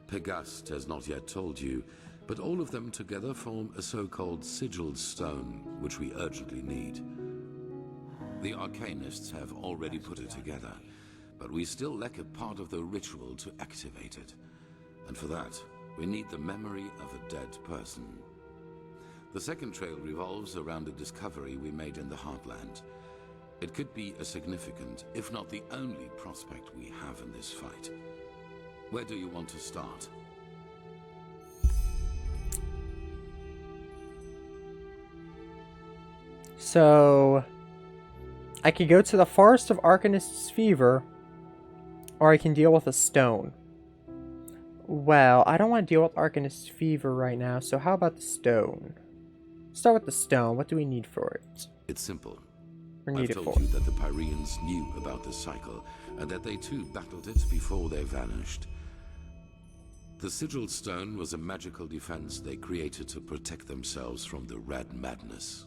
Pegast has not yet told you, but all of them together form a so-called sigil stone, which we urgently need. The Arcanists have already put it together, but we still lack a part of the ritual to activate it. And for that, we need the memory of a dead person. The second trail revolves around a discovery we made in the Heartland. It could be a significant, if not the only prospect we have in this fight. Where do you want to start? So, I could go to the Forest of Arcanist's Fever, or I can deal with a stone. Well, I don't want to deal with Arcanist's Fever right now, so how about the stone? Start with the stone. What do we need for it? It's simple. I've told you that the Pyreans knew about the cycle, and that they too battled it before they vanished. The sigil stone was a magical defense they created to protect themselves from the Red Madness.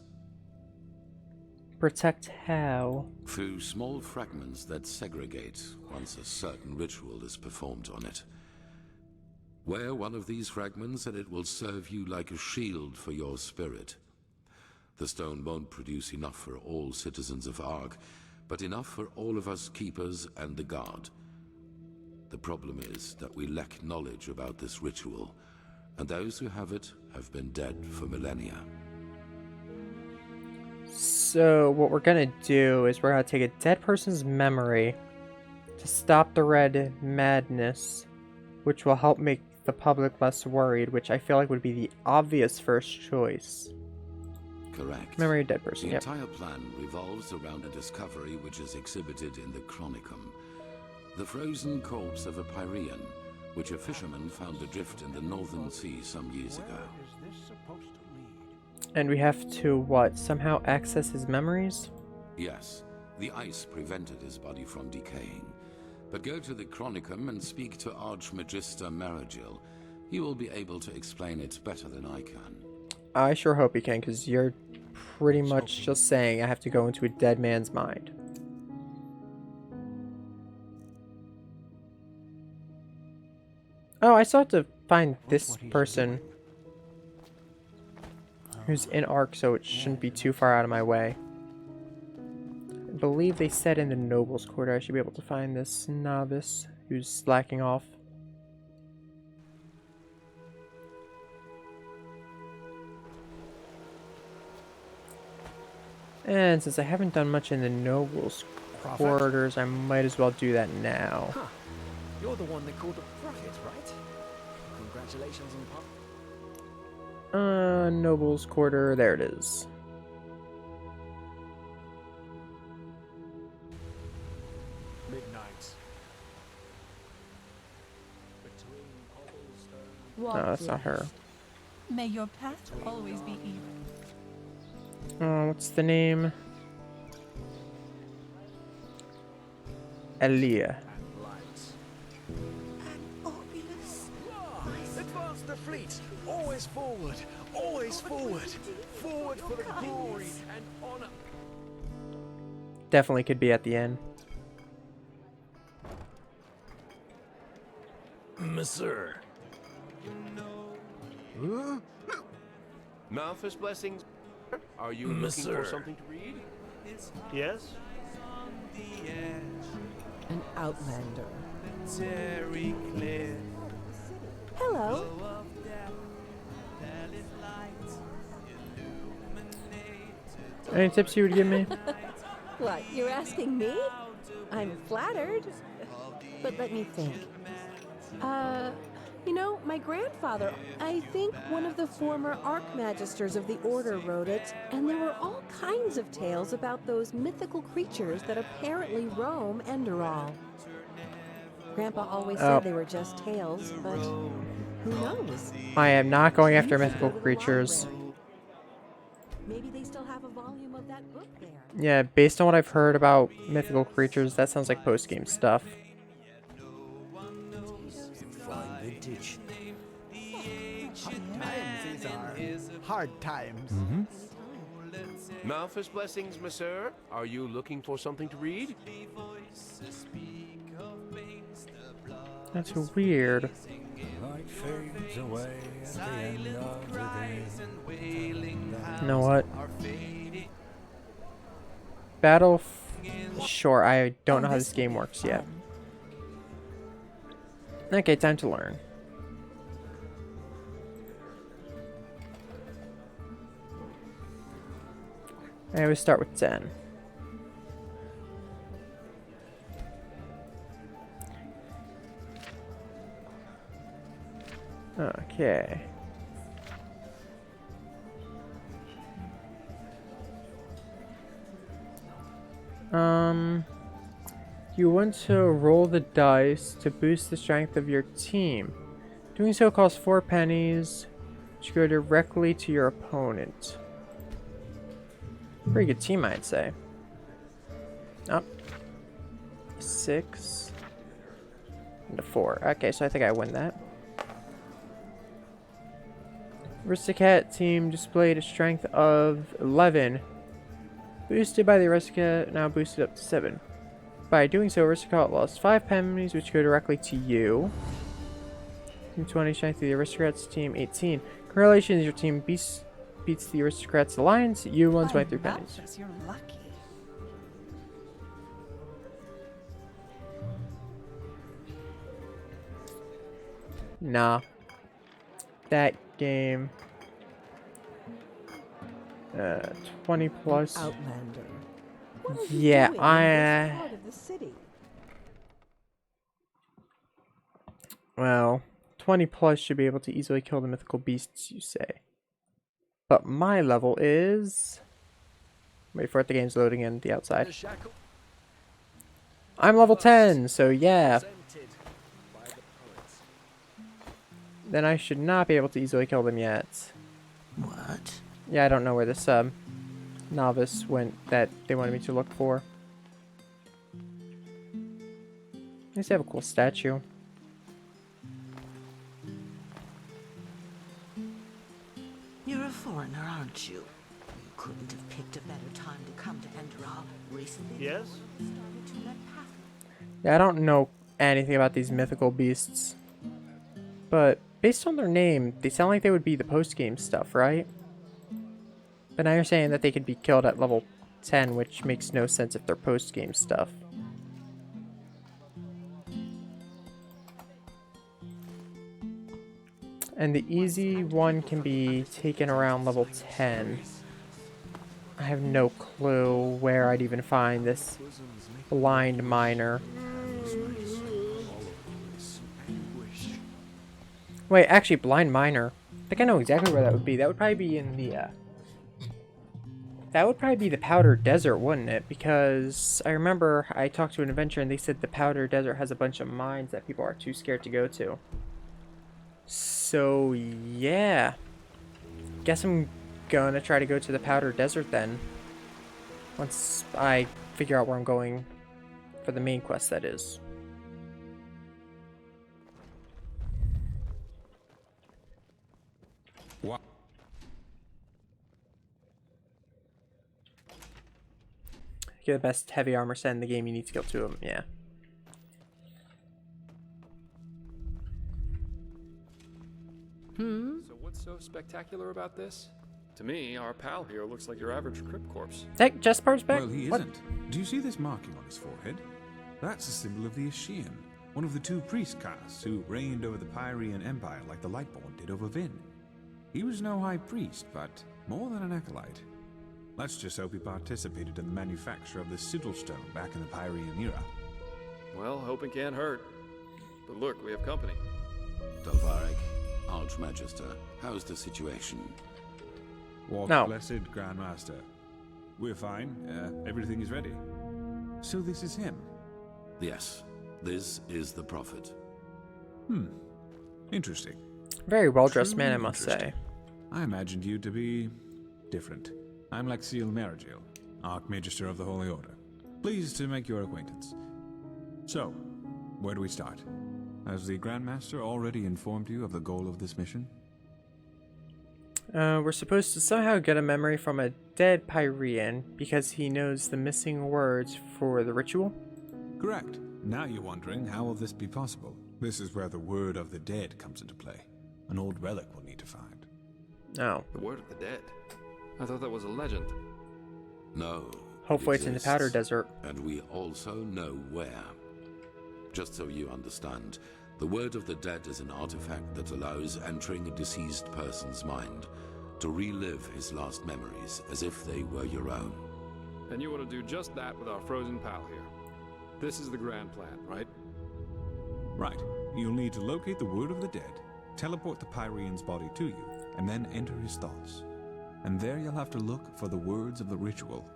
Protect how? Through small fragments that segregate once a certain ritual is performed on it. Wear one of these fragments and it will serve you like a shield for your spirit. The stone won't produce enough for all citizens of Ark, but enough for all of us keepers and the guard. The problem is that we lack knowledge about this ritual, and those who have it have been dead for millennia. So what we're gonna do is we're gonna take a dead person's memory to stop the Red Madness, which will help make the public less worried, which I feel like would be the obvious first choice. Correct. Memory of dead person, The yep. entire plan revolves around a discovery which is exhibited in the Chronicum. The frozen corpse of a Pyrean, which a fisherman found adrift in the Northern Sea some years ago. And we have to, what, somehow access his memories? Yes, the ice prevented his body from decaying. But go to the Chronicum and speak to Archmagister Maragil. He will be able to explain it better than I can. I sure hope you can, because you're pretty much just saying I have to go into a dead man's mind. Oh, I still have to find this person who's in Ark, so it shouldn't be too far out of my way. I believe they said in the Noble's Quarter I should be able to find this novice who's slacking off. And since I haven't done much in the Noble's Quarters, I might as well do that now. Huh. You're the one they called the Prophet, right? Congratulations on Noble's Quarter, there it is. Midnight. No, that's not her. May your path always be even. Oh, what's the name? Elia. Advance the fleet! Always forward! Always forward! Forward for the glory and honor! Definitely could be at the end. Monsieur. Huh? Malthus blessings. Are you looking for something to read? Yes? An outlander. Hello. Any tips you would give me? What, you're asking me? I'm flattered. But let me think. You know, my grandfather, I think one of the former Archmagisters of the Order wrote it, and there were all kinds of tales about those mythical creatures that apparently roam Enderal. Grandpa always said they were just tales, but who knows? I am not going after mythical creatures. Maybe they still have a volume of that book there. Yeah, based on what I've heard about mythical creatures, that sounds like post-game stuff. Fine vintage. Hard times these are. Hard times. Malthus blessings, monsieur. Are you looking for something to read? That's weird. Light fades away at the end of the day. You know what? Battle. Sure, I don't know how this game works yet. Okay, time to learn. I always start with 10. Okay. You want to roll the dice to boost the strength of your team. Doing so costs 4 pennies, which go directly to your opponent. Pretty good team, I'd say. Up. 6. And a 4. Okay, so I think I win that. Aristocat team displayed a strength of 11. Boosted by the Aristocat, now boosted up to 7. By doing so, Aristocat lost 5 pennies, which go directly to you. Team 20, strength of the Aristocrats, team 18. Congratulations, your team beats the Aristocrats Alliance. You won 23 pennies. You're lucky. Nah. That game. 20 plus. Outlander. Yeah, Part of the city. Well, 20 plus should be able to easily kill the mythical beasts, you say. But my level is... Wait for it, the game's loading in the outside. I'm level 10, so yeah. Then I should not be able to easily kill them yet. What? Yeah, I don't know where this novice went that they wanted me to look for. At least they have a cool statue. You're a foreigner, aren't you? You couldn't have picked a better time to come to Enderal recently. Yes? Yeah, I don't know anything about these mythical beasts. But based on their name, they sound like they would be the post-game stuff, right? But now you're saying that they could be killed at level 10, which makes no sense if they're post-game stuff. And the easy one can be taken around level 10. I have no clue where I'd even find this blind miner. Wait, actually, blind miner. I think I know exactly where that would be. That would probably be in the, that would probably be the Powder Desert, wouldn't it? Because I remember I talked to an adventurer and they said the Powder Desert has a bunch of mines that people are too scared to go to. So, yeah. Guess I'm gonna try to go to the Powder Desert then. Once I figure out where I'm going for the main quest, that is. What? Get the best heavy armor set in the game, you need to kill 2 of them, yeah. So what's so spectacular about this? To me, our pal here looks like your average crypt corpse. Heck, Jespar's back? Well, he isn't. Do you see this marking on his forehead? That's a symbol of the Ashian, one of the 2 priest castes who reigned over the Pyrean Empire like the Lightborn did over Vin. He was no high priest, but more than an acolyte. Let's just hope he participated in the manufacture of the sigil stone back in the Pyrean era. Well, hoping can't hurt. But look, we have company. Dalvarek, Archmagister, how's the situation? Walk No. blessed, Grand Master. We're fine. Everything is ready. So this is him? Yes, this is the Prophet. Interesting. Very well-dressed Truly man, I must say. interesting. I imagined you to be different. I'm Lexiel Marigil, Archmagister of the Holy Order. Pleased to make your acquaintance. So, where do we start? Has the Grand Master already informed you of the goal of this mission? We're supposed to somehow get a memory from a dead Pyrean because he knows the missing words for the ritual. Correct. Now you're wondering, how will this be possible? This is where the word of the dead comes into play. An old relic we'll need to find. Oh. The word of the dead? I thought that was a legend. No. Hopefully it's in the Powder Desert. And we also know where. Just so you understand, the word of the dead is an artifact that allows entering a deceased person's mind to relive his last memories as if they were your own. And you want to do just that with our frozen pal here. This is the grand plan, right? Right. You'll need to locate the word of the dead, teleport the Pyrean's body to you, and then enter his thoughts. And there you'll have to look for the words of the ritual.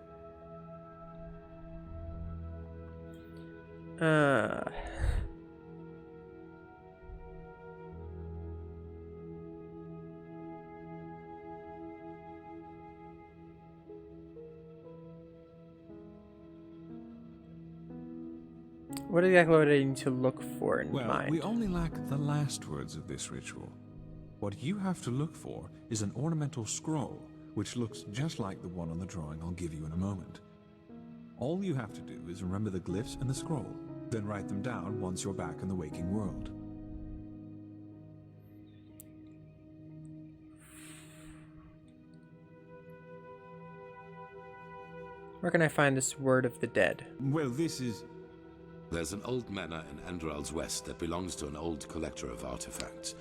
What exactly would I need to look for in Well, mind? we only lack the last words of this ritual. What you have to look for is an ornamental scroll, which looks just like the one on the drawing I'll give you in a moment. All you have to do is remember the glyphs and the scroll, then write them down once you're back in the waking world. Where can I find this word of the dead? Well, this is... There's an old manor in Enderal's west that belongs to an old collector of artifacts.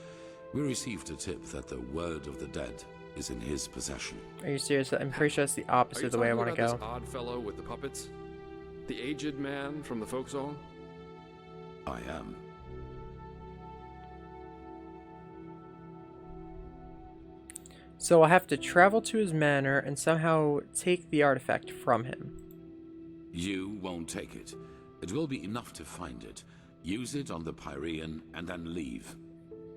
We received a tip that the word of the dead is in his possession. Are you serious? I'm pretty sure that's the opposite of the way I want to go. This odd fellow with the puppets? The aged man from the folk song? I am. So I'll have to travel to his manor and somehow take the artifact from him. You won't take it. It will be enough to find it, use it on the Pyrean, and then leave.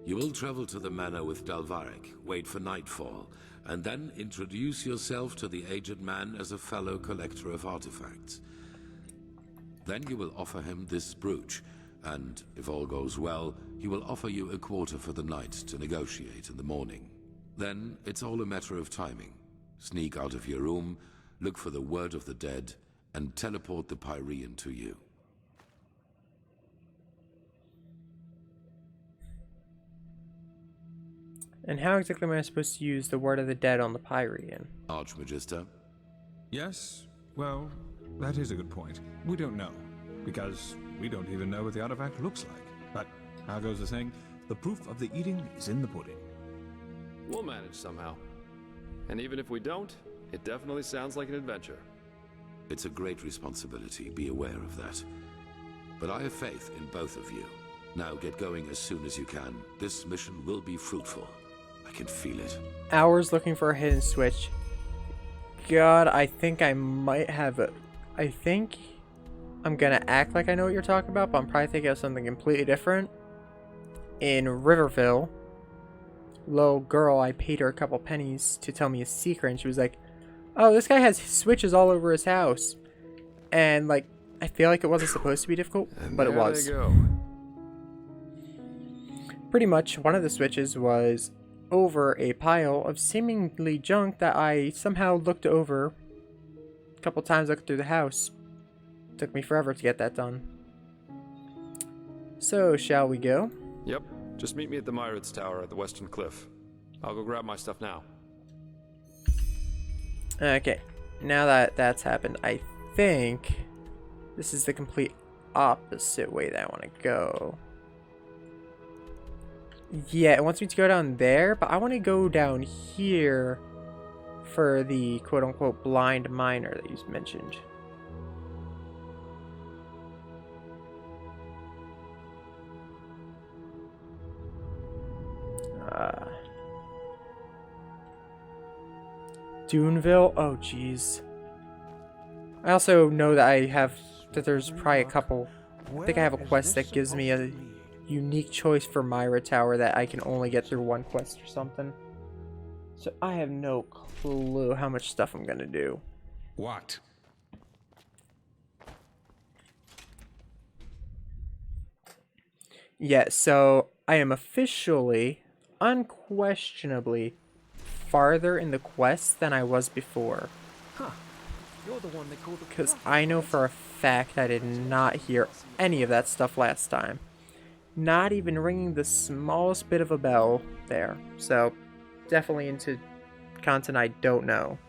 You will travel to the manor with Dalvarek, wait for nightfall, and then introduce yourself to the aged man as a fellow collector of artifacts. Then you will offer him this brooch, and if all goes well, he will offer you a quarter for the night to negotiate in the morning. Then it's all a matter of timing. Sneak out of your room, look for the word of the dead, and teleport the Pyrean to you. And how exactly am I supposed to use the word of the dead on the Pyrean? Archmagister? Yes? Well, that is a good point. We don't know, because we don't even know what the artifact looks like. But, how goes the saying? The proof of the eating is in the pudding. We'll manage somehow. And even if we don't, it definitely sounds like an adventure. It's a great responsibility, be aware of that. But I have faith in both of you. Now get going as soon as you can. This mission will be fruitful. I can feel it. Hours looking for a hidden switch. God, I think I might have it. I think I'm gonna act like I know what you're talking about, but I'm probably thinking of something completely different. In Riverville, little girl, I paid her a couple pennies to tell me a secret, and she was like, oh, this guy has switches all over his house. And, like, I feel like it wasn't supposed to be difficult, but it was. There they go. Pretty much, one of the switches was over a pile of seemingly junk that I somehow looked over a couple times looking through the house. Took me forever to get that done. So, shall we go? Yep. Just meet me at the Myrids Tower at the Western Cliff. I'll go grab my stuff now. Okay. Now that that's happened, I think this is the complete opposite way that I want to go. Yeah, it wants me to go down there, but I want to go down here for the quote-unquote blind miner that you mentioned. DuneVille? Oh, jeez. I also know that there's probably a couple. I think I have a quest that gives me a unique choice for Myra Tower that I can only get through one quest or something. So I have no clue how much stuff I'm gonna do. What? Yeah, so I am officially, unquestionably, farther in the quest than I was before. Huh. You're the one they call the Because I know for a fact I did not hear any of that stuff last time. Not even ringing the smallest bit of a bell there. So, definitely into content I don't know.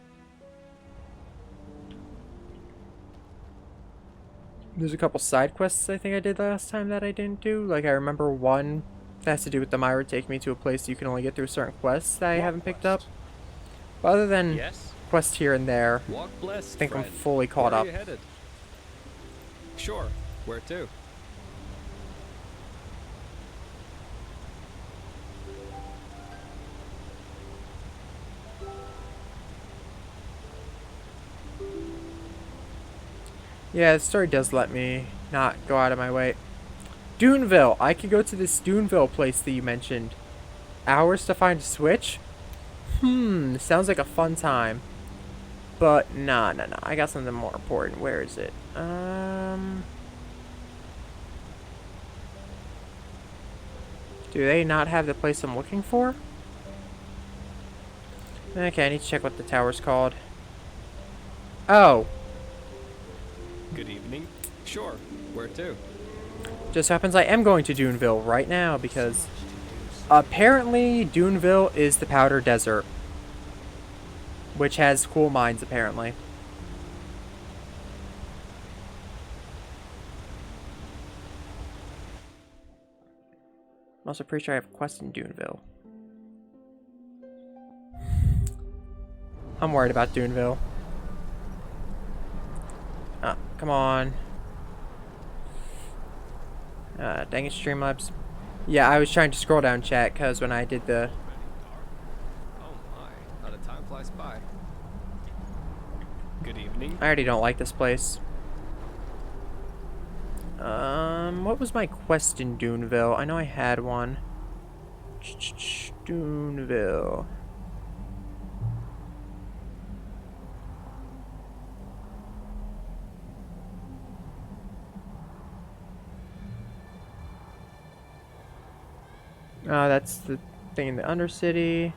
There's a couple side quests I think I did last time that I didn't do. Like, I remember one that has to do with the Myra taking me to a place you can only get through certain quests that I haven't picked up. But other than quests here and there, Walk blessed, I think friend. I'm fully caught Where up. Are you headed? Sure. Where to? Yeah, the story does let me not go out of my way. DuneVille! I could go to this DuneVille place that you mentioned. Hours to find a switch? Sounds like a fun time. But, nah. I got something more important. Where is it? Do they not have the place I'm looking for? Okay, I need to check what the tower's called. Oh. Good evening. Sure. Where to? Just happens I am going to DuneVille right now because apparently DuneVille is the Powder Desert, which has cool mines apparently. I'm also pretty sure I have a quest in DuneVille. I'm worried about DuneVille. Ah, come on. Dang it, Streamlabs. Yeah, I was trying to scroll down chat because when I did the... Oh my, how the time flies by. Good evening. I already don't like this place. What was my quest in DuneVille? I know I had one. DuneVille. That's the thing in the Undercity.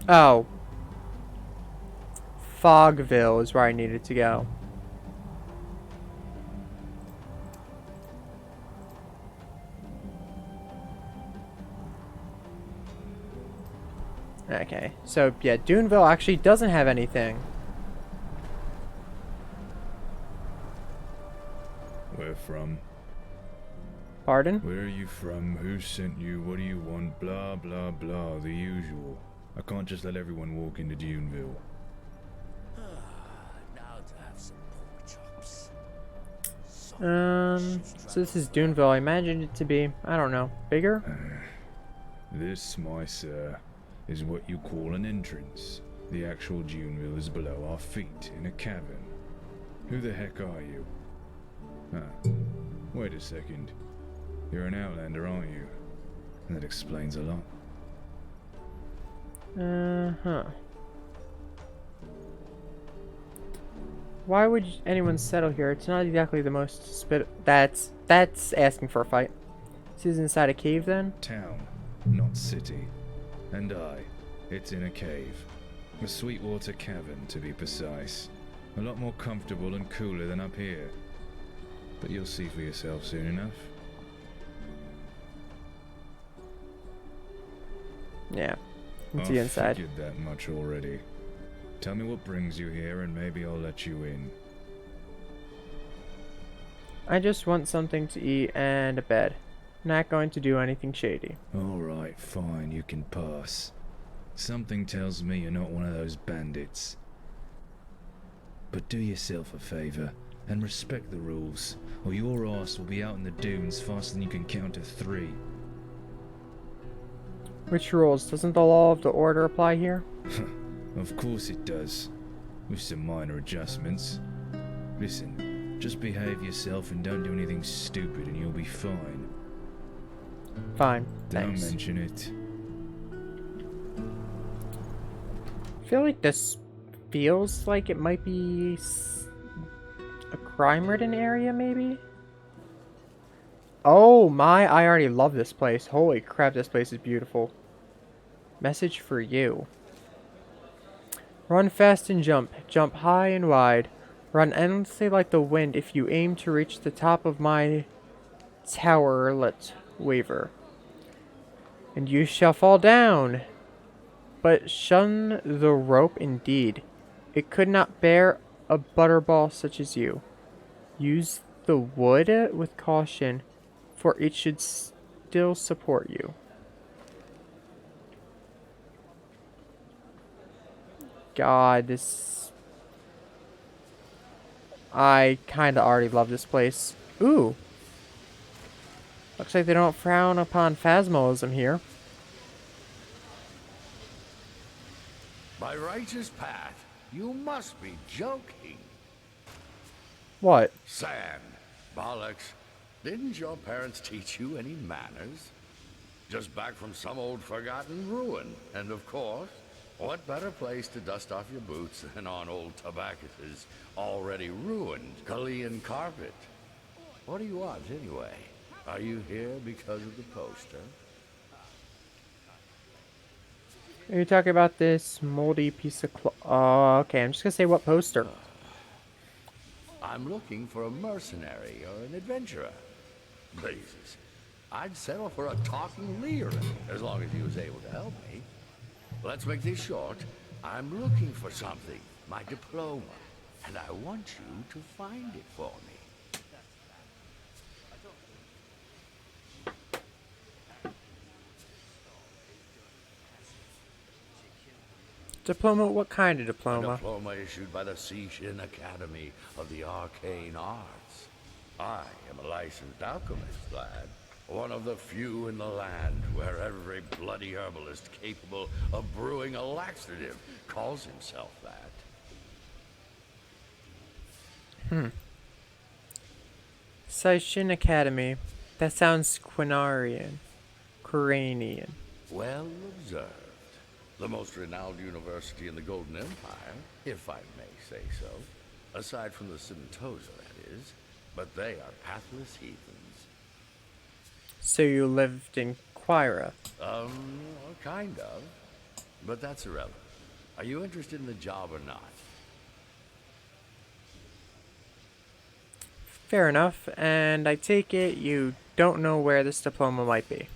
Oh. Fogville is where I needed to go. Okay, so yeah, DuneVille actually doesn't have anything. Where from? Pardon? Where are you from? Who sent you? What do you want? Blah, blah, blah. The usual. I can't just let everyone walk into DuneVille. Now to have some pork chops. So this is DuneVille. I imagined it to be, I don't know, bigger? This, my sir, is what you call an entrance. The actual DuneVille is below our feet, in a cavern. Who the heck are you? Wait a second. You're an outlander, aren't you? That explains a lot. Why would anyone settle here? It's not exactly the most that's asking for a fight. This is inside a cave then? Town, not city. And it's in a cave. A Sweetwater cavern, to be precise. A lot more comfortable and cooler than up here. But you'll see for yourself soon enough. Yeah. Let's I see inside. figured that much already. Tell me what brings you here and maybe I'll let you in. I just want something to eat and a bed. Not going to do anything shady. Alright, fine, you can pass. Something tells me you're not one of those bandits. But do yourself a favor and respect the rules, or your ass will be out in the dunes faster than you can count to 3. Which rules? Doesn't the law of the order apply here? Of course it does, with some minor adjustments. Listen, just behave yourself and don't do anything stupid and you'll be fine. Fine, Don't thanks. mention it. I feel like this feels like it might be a crime-ridden area, maybe? Oh my, I already love this place. Holy crap, this place is beautiful. Message for you. Run fast and jump. Jump high and wide. Run endlessly like the wind. If you aim to reach the top of my tower, let waver. And you shall fall down. But shun the rope indeed. It could not bear a butterball such as you. Use the wood with caution, for it should still support you. God, this... I kinda already love this place. Ooh! Looks like they don't frown upon phasmalism here. My righteous path? You must be joking. What? Sand. Bollocks. Didn't your parents teach you any manners? Just back from some old forgotten ruin. And of course, what better place to dust off your boots than on old Tobacus's already ruined Kalian carpet? What do you want anyway? Are you here because of the poster? Are you talking about this moldy piece of cloth? Oh, okay, I'm just gonna say what poster. I'm looking for a mercenary or an adventurer. Blazes. I'd settle for a talking Lyran, as long as he was able to help me. Let's make this short. I'm looking for something, my diploma, and I want you to find it for me. Diploma? What kind of A diploma? diploma issued by the Sishin Academy of the Arcane Arts. I am a licensed alchemist, lad. One of the few in the land where every bloody herbalist capable of brewing a laxative calls himself that. Sishin Academy. That sounds Quinarian. Quranian. Well observed. The most renowned university in the Golden Empire, if I may say so. Aside from the Sintosa, that is. But they are pathless heathens. So you lived in Quira? Kind of. But that's irrelevant. Are you interested in the job or not? Fair enough, and I take it you don't know where this diploma might be.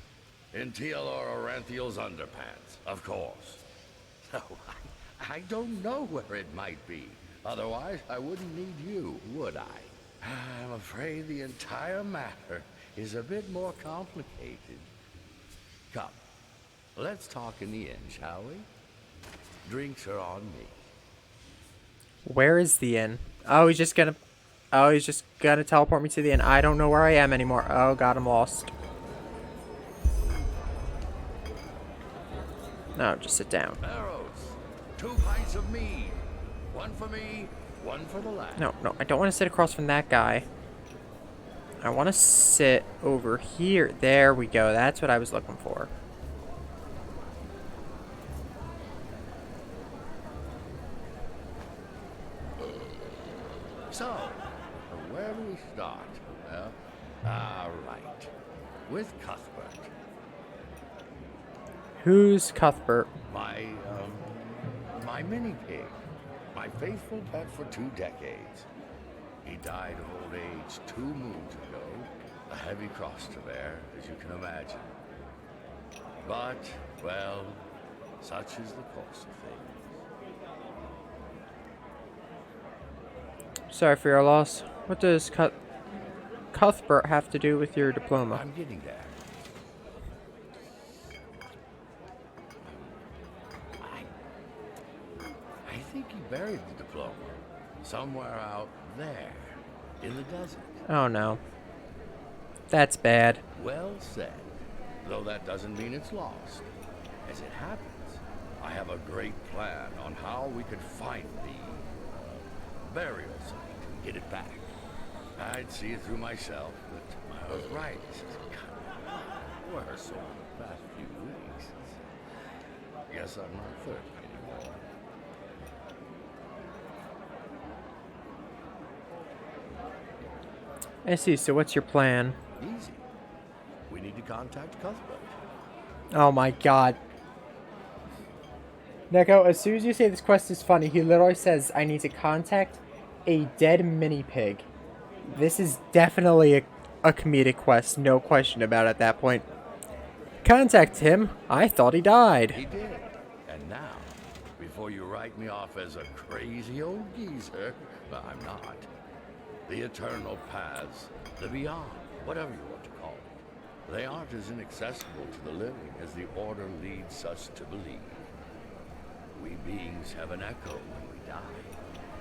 In Tealor Oranthiel's underpants, of course. No, I don't know where it might be. Otherwise, I wouldn't need you, would I? I'm afraid the entire matter is a bit more complicated. Come, let's talk in the inn, shall we? Drinks are on me. Where is the inn? Oh, he's just gonna teleport me to the inn. I don't know where I am anymore. Oh god, I'm lost. No, just sit down. Arrows, 2 pints of mead. One for me, one for the lad. No, I don't want to sit across from that guy. I want to sit over here. There we go. That's what I was looking for. So, where do we start? Well, all right. With Cuthbert. Who's Cuthbert? My mini-pig. My faithful pet for 2 decades. He died of old age 2 moons ago. A heavy cross to bear, as you can imagine. But, well, Such is the course of things. Sorry for your loss. What does Cuthbert have to do with your diploma? I'm getting there. I think he buried the diploma somewhere out there in the desert. Oh no. That's bad. Well said. Though that doesn't mean it's lost. As it happens, I have a great plan on how we could find the burial site and get it back. I'd see it through myself, but my arthritis has gotten worse over the past few weeks. Guess I'm not 30 anymore. I see, so what's your plan? Easy. We need to contact Cuthbert. Oh my god. Neko, as soon as you say this quest is funny, he literally says, I need to contact a dead mini pig. This is definitely a comedic quest, no question about it at that point. Contact him. I thought he died. He did. And now, before you write me off as a crazy old geezer, I'm not. The eternal paths, the beyond, whatever you want to call it, they aren't as inaccessible to the living as the Order leads us to believe. We beings have an echo when we die,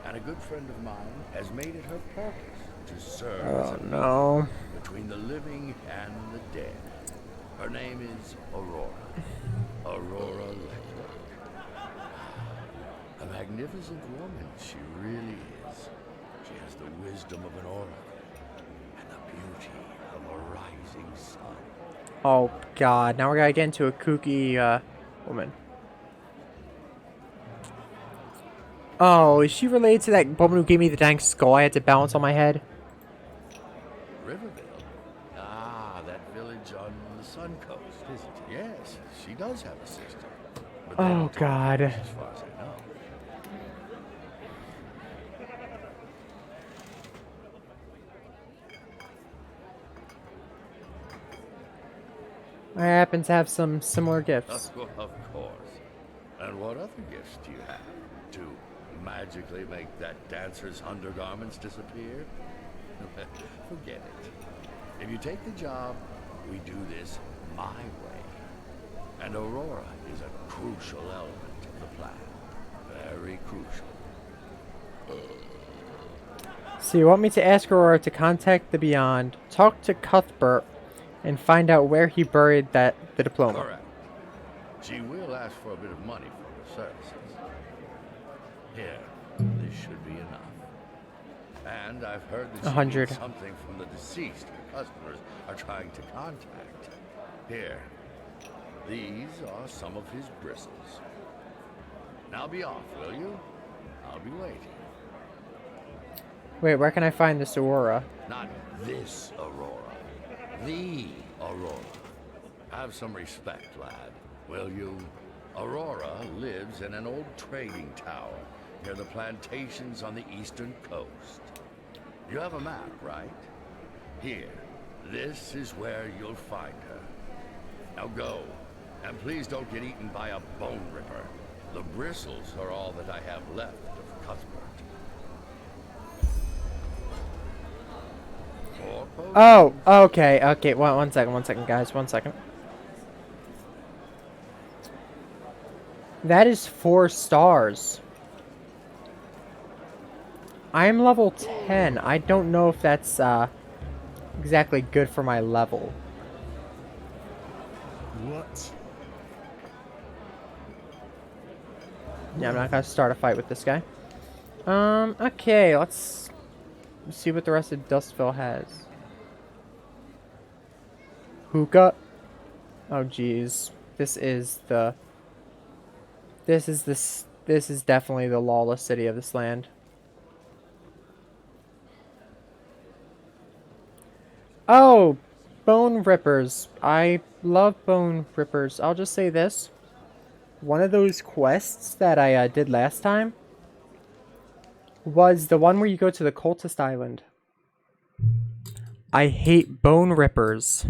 and a good friend of mine has made it her purpose to serve as a no. between the living and the dead. Her name is Aurora. Aurora Leclerc. A magnificent woman she really is. She has the wisdom of an oracle and the beauty of a rising sun. Oh god, now we're gonna get into a kooky woman. Oh, is she related to that woman who gave me the dang skull I had to balance on my head? Riverville? Ah, that village on the Sun Coast, isn't it? Yes, she does have a sister. But they Oh don't talk god. English as far as I know. I happen to have some similar gifts. Of course. And what other gifts do you have? To magically make that dancer's undergarments disappear? Forget it. If you take the job, we do this my way. And Aurora is a crucial element of the plan. Very crucial. So you want me to ask Aurora to contact the Beyond, talk to Cuthbert, and find out where he buried the diploma. Correct. She will ask for a bit of money for her services. Here, this should be enough. And I've heard that she 100. needs something from the deceased her customers are trying to contact. Here, these are some of his bristles. Now be off, will you? I'll be waiting. Wait, where can I find this Aurora? Not this Aurora. The Aurora. Have some respect, lad, will you? Aurora lives in an old trading tower near the plantations on the eastern coast. You have a map, right? Here. This is where you'll find her. Now go. And please don't get eaten by a bone ripper. The bristles are all that I have left of Cuthbert. Oh, okay, okay. One second, guys. 1 second. That is 4 stars. I am level 10. I don't know if that's exactly good for my level. What? Yeah, I'm not gonna start a fight with this guy. Okay, let's see what the rest of Dustville has. Hookah. Oh jeez. This is definitely the lawless city of this land. Oh, bone rippers. I love bone rippers. I'll just say this. One of those quests that I did last time was the one where you go to the cultist island. I hate bone rippers.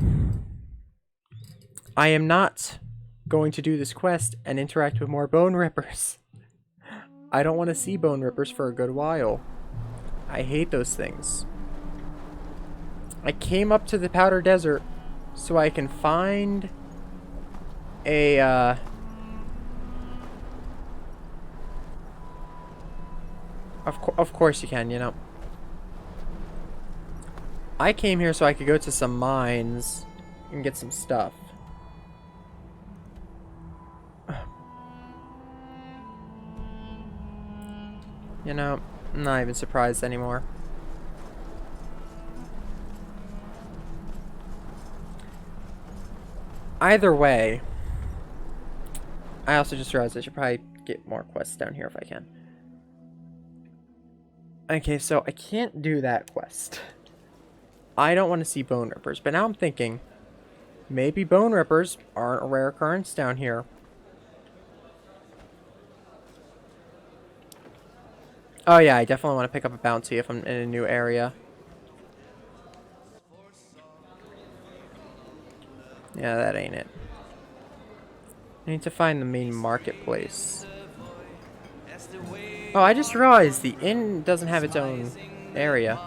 I am not going to do this quest and interact with more bone rippers. I don't want to see bone rippers for a good while. I hate those things. I came up to the Powder Desert so I can find a of course you can, you know. I came here so I could go to some mines and get some stuff. You know, I'm not even surprised anymore. Either way, I also just realized I should probably get more quests down here if I can. Okay, so I can't do that quest. I don't want to see bone rippers, but now I'm thinking maybe bone rippers aren't a rare occurrence down here. Oh yeah, I definitely want to pick up a bounty if I'm in a new area. Yeah, that ain't it. I need to find the main marketplace. Oh, I just realized the inn doesn't have its own area.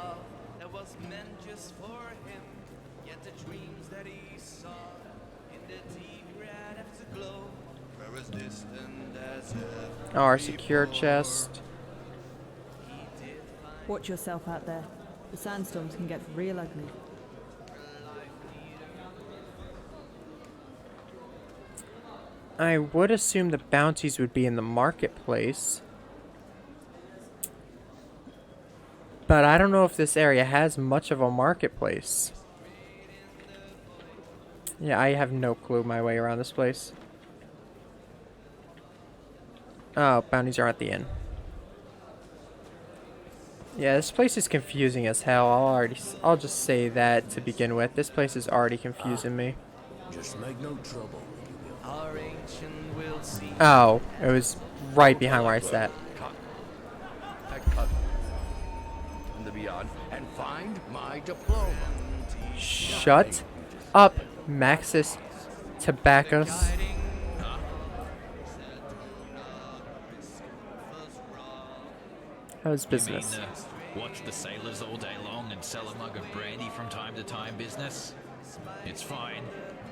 Oh, our secure chest. Watch yourself out there. The sandstorms can get real ugly. I would assume the bounties would be in the marketplace. But I don't know if this area has much of a marketplace. Yeah, I have no clue my way around this place. Oh, bounties are at the inn. Yeah, this place is confusing as hell. I'll just say that to begin with. This place is already confusing me. Just make no trouble. Oh, it was right behind where I sat. And the beyond, and find my diploma. Shut up, Maxis Tabacus. How's business? You mean, watch the sailors all day long and sell a mug of brandy from time to time business? It's fine.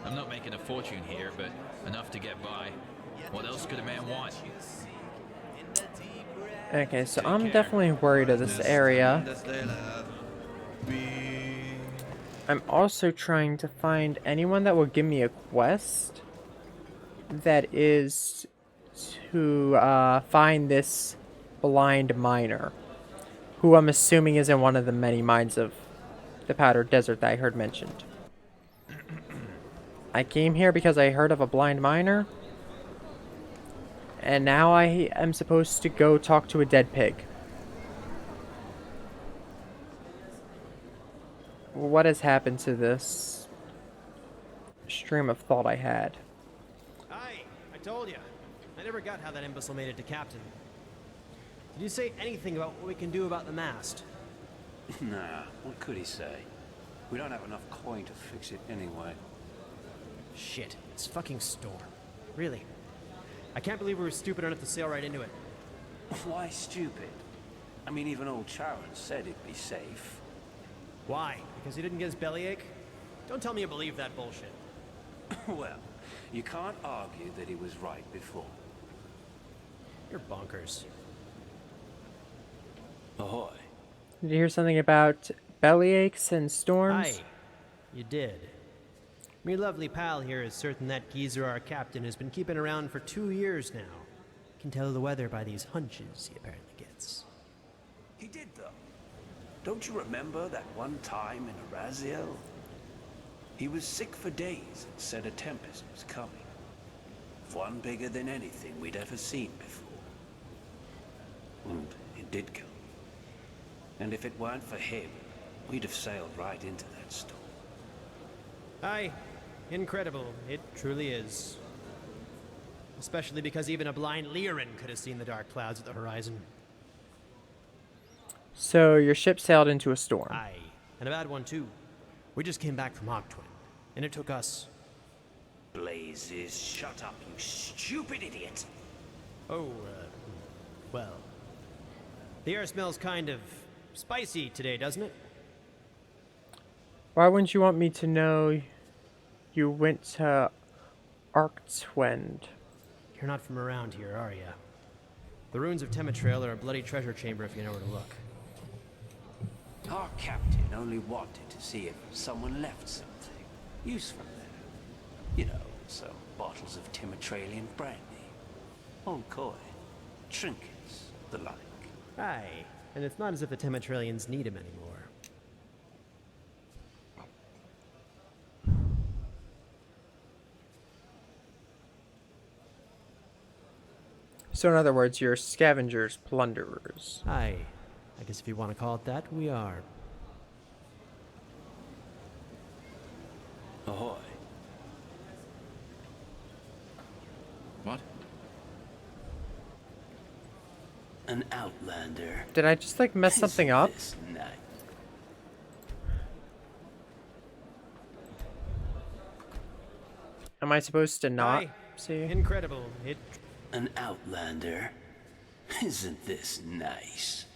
I'm not making a fortune here, but enough to get by. What else could a man want? Okay, so I'm definitely worried of this area. I'm also trying to find anyone that will give me a quest that is to find this blind miner, who I'm assuming is in one of the many mines of the Powder Desert that I heard mentioned. I came here because I heard of a blind miner, and now I am supposed to go talk to a dead pig. What has happened to this stream of thought I had? Aye, I told you. I never got how that imbecile made it to captain. Did you say anything about what we can do about the mast? Nah, what could he say? We don't have enough coin to fix it anyway. Shit, it's fucking Storm. Really. I can't believe we were stupid enough to sail right into it. Why stupid? I mean, even old Charon said it'd be safe. Why? Because he didn't get his bellyache? Don't tell me you believe that bullshit. Well, you can't argue that he was right before. You're bonkers. Ahoy. Did you hear something about bellyaches and storms? Aye, you did. Me lovely pal here is certain that geezer, our captain, has been keeping around for 2 years now. Can tell the weather by these hunches he apparently gets. He did, though. Don't you remember that one time in Araziel? He was sick for days and said a tempest was coming. One bigger than anything we'd ever seen before. And it did come. And if it weren't for him, we'd have sailed right into that storm. Aye, incredible. It truly is. Especially because even a blind Lyran could have seen the dark clouds at the horizon. So your ship sailed into a storm. Aye, and a bad one too. We just came back from Octwin, and it took us blazes, shut up, you stupid idiot. Oh, well. The air smells kind of spicy today, doesn't it? Why wouldn't you want me to know you went to Arctwend? You're not from around here, are you? The ruins of Temetrail are a bloody treasure chamber if you know where to look. Our captain only wanted to see if someone left something useful there. You know, some bottles of Temetralian brandy, old coin, trinkets, the like. Aye, and it's not as if the Temetralians need him anymore. So in other words, you're scavengers, plunderers. Aye, I guess if you want to call it that, we are. Ahoy. What? An outlander. Did I just like mess something up? Am I supposed to not Aye. see? Incredible. An outlander? Isn't this nice?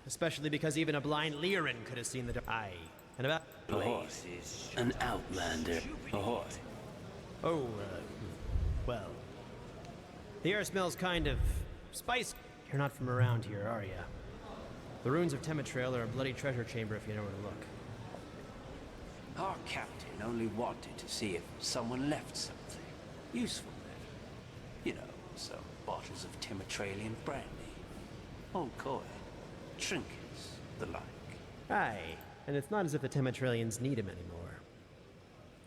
Especially because even a blind Lyran could have seen the Aye. And about Ahoy. An outlander. Ahoy. Oh, well. The air smells kind of spicy. You're not from around here, are you? The ruins of Temetrail are a bloody treasure chamber if you know where to look. Our captain only wanted to see if someone left something useful there. You know, some bottles of Temetralian brandy, old coin, trinkets, the like. Aye, and it's not as if the Temetralians need him anymore.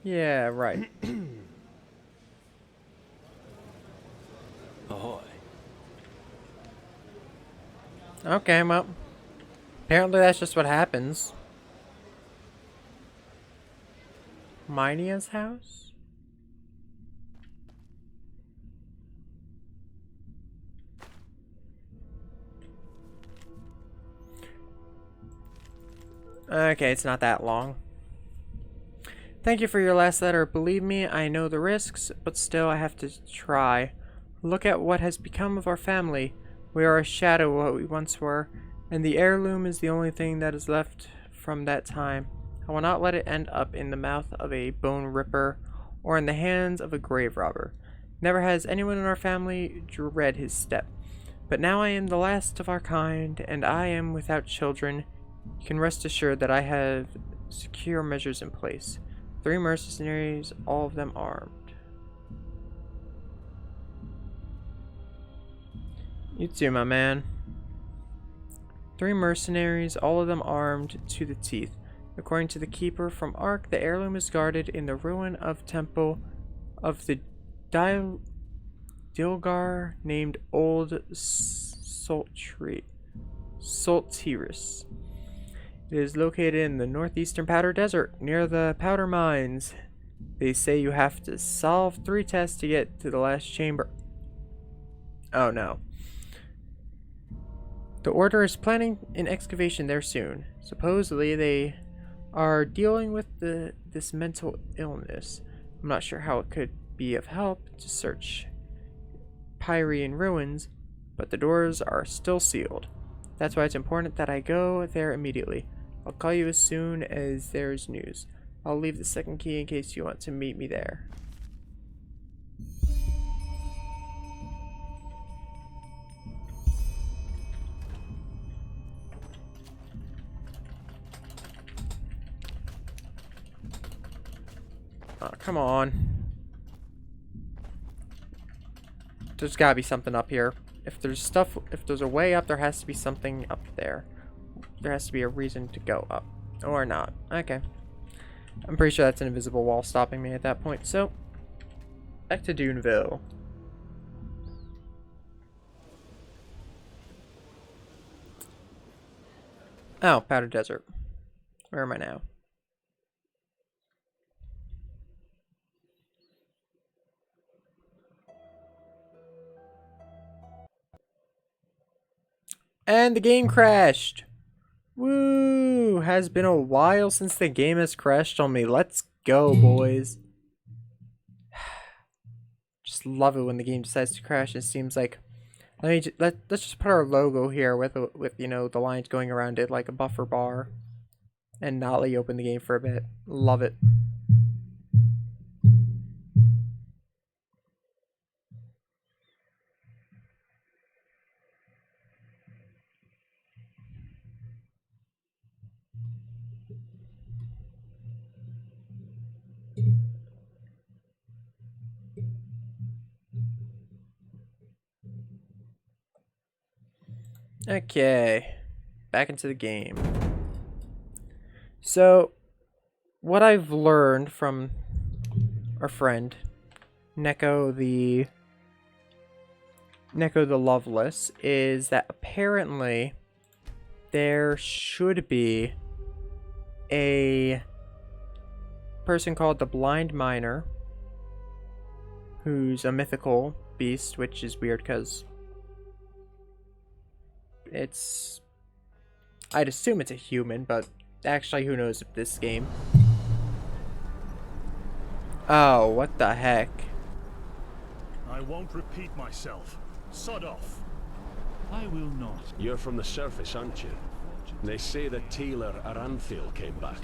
Yeah, right. Ahoy. Okay, well. Apparently that's just what happens. Minia's house? Okay, it's not that long. Thank you for your last letter. Believe me, I know the risks, but still I have to try. Look at what has become of our family. We are a shadow of what we once were, and the heirloom is the only thing that is left from that time. I will not let it end up in the mouth of a bone ripper or in the hands of a grave robber. Never has anyone in our family dread his step. But now I am the last of our kind, and I am without children. You can rest assured that I have secure measures in place. 3 mercenaries, all of them armed. You too, my man. 3 mercenaries, all of them armed to the teeth. According to the keeper from Ark, the heirloom is guarded in the ruin of temple of the Dilgar named Old Soltiris. It is located in the northeastern Powder Desert, near the powder mines. They say you have to solve 3 tests to get to the last chamber. Oh no. The Order is planning an excavation there soon. Supposedly they are dealing with this mental illness. I'm not sure how it could be of help to search Pyrean ruins, but the doors are still sealed. That's why it's important that I go there immediately. I'll call you as soon as there's news. I'll leave the second key in case you want to meet me there. Oh, come on. There's gotta be something up here. If there's a way up, there has to be something up there. There has to be a reason to go up. Or not. Okay. I'm pretty sure that's an invisible wall stopping me at that point. So, back to DuneVille. Oh, Powder Desert. Where am I now? And the game crashed. Woo! Has been a while since the game has crashed on me. Let's go, boys. Just love it when the game decides to crash. It seems like let's just put our logo here with you know the lines going around it like a buffer bar, and not let you open the game for a bit. Love it. Okay, back into the game. So, what I've learned from our friend Neko the Loveless is that apparently there should be a person called the Blind Miner, who's a mythical beast, which is weird because I'd assume it's a human, but actually who knows if this game. Oh, what the heck? I won't repeat myself. Sod off. I will not. You're from the surface, aren't you? They say that Taylor Aranthil came back.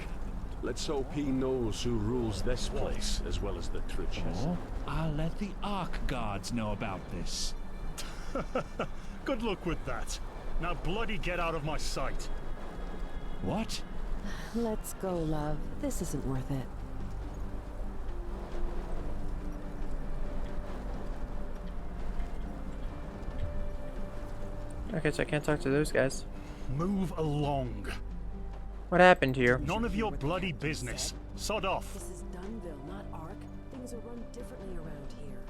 Let's hope he knows who rules this place as well as the Truches. Or I'll let the Ark Guards know about this. Good luck with that. Now bloody get out of my sight. What? Let's go, love. This isn't worth it. Okay, so I can't talk to those guys. Move along. What happened here? None of your bloody business. Sod off. This is DuneVille, not Ark. Things are run differently around here.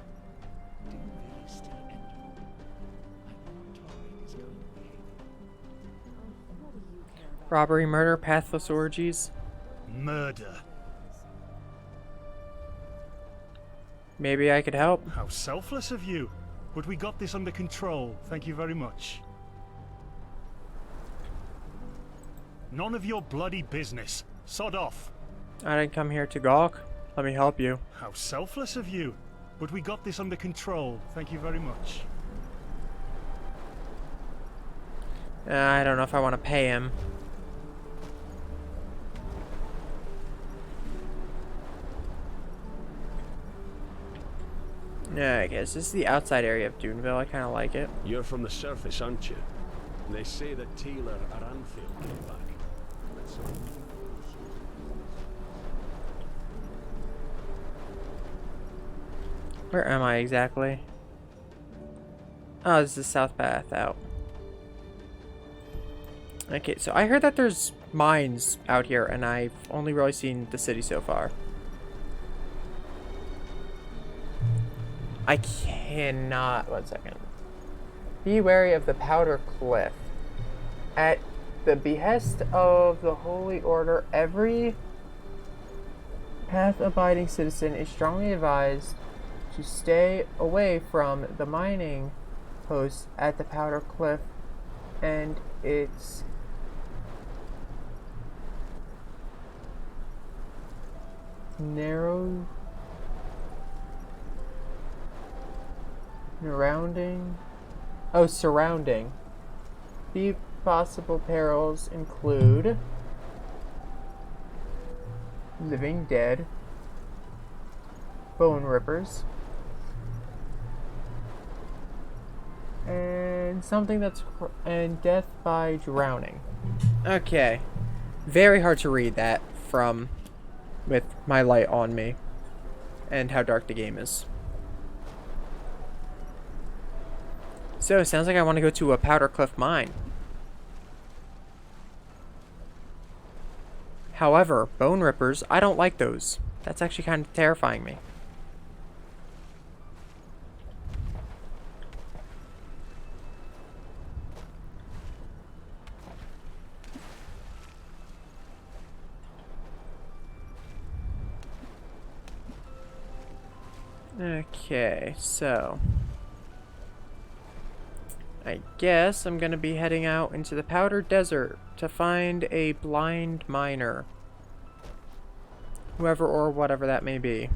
DuneVille is still Enderal. I won't tolerate this kind of behavior. What do you care about? Robbery, murder, pathless orgies. Murder. Maybe I could help. How selfless of you. But we got this under control. Thank you very much. None of your bloody business. Sod off. I didn't come here to gawk. Let me help you. How selfless of you. But we got this under control. Thank you very much. I don't know if I want to pay him. Yeah, I guess this is the outside area of DuneVille. I kind of like it. You're from the surface, aren't you? They say that Taylor Aranthil came back. Let's hope. Where am I exactly? Oh, this is the south path out. Okay, so I heard that there's mines out here, and I've only really seen the city so far. I cannot... One second. Be wary of the Powder Cliff. At the behest of the Holy Order, every path-abiding citizen is strongly advised to stay away from the mining post at the Powder Cliff and its surrounding. The possible perils include living dead, bone rippers, and something that's and death by drowning. Okay, very hard to read that from with my light on me and how dark the game is. So, it sounds like I want to go to a Powder Cliff mine. However, bone rippers, I don't like those. That's actually kind of terrifying me. Okay, so I guess I'm gonna be heading out into the Powder Desert to find a blind miner. Whoever or whatever that may be.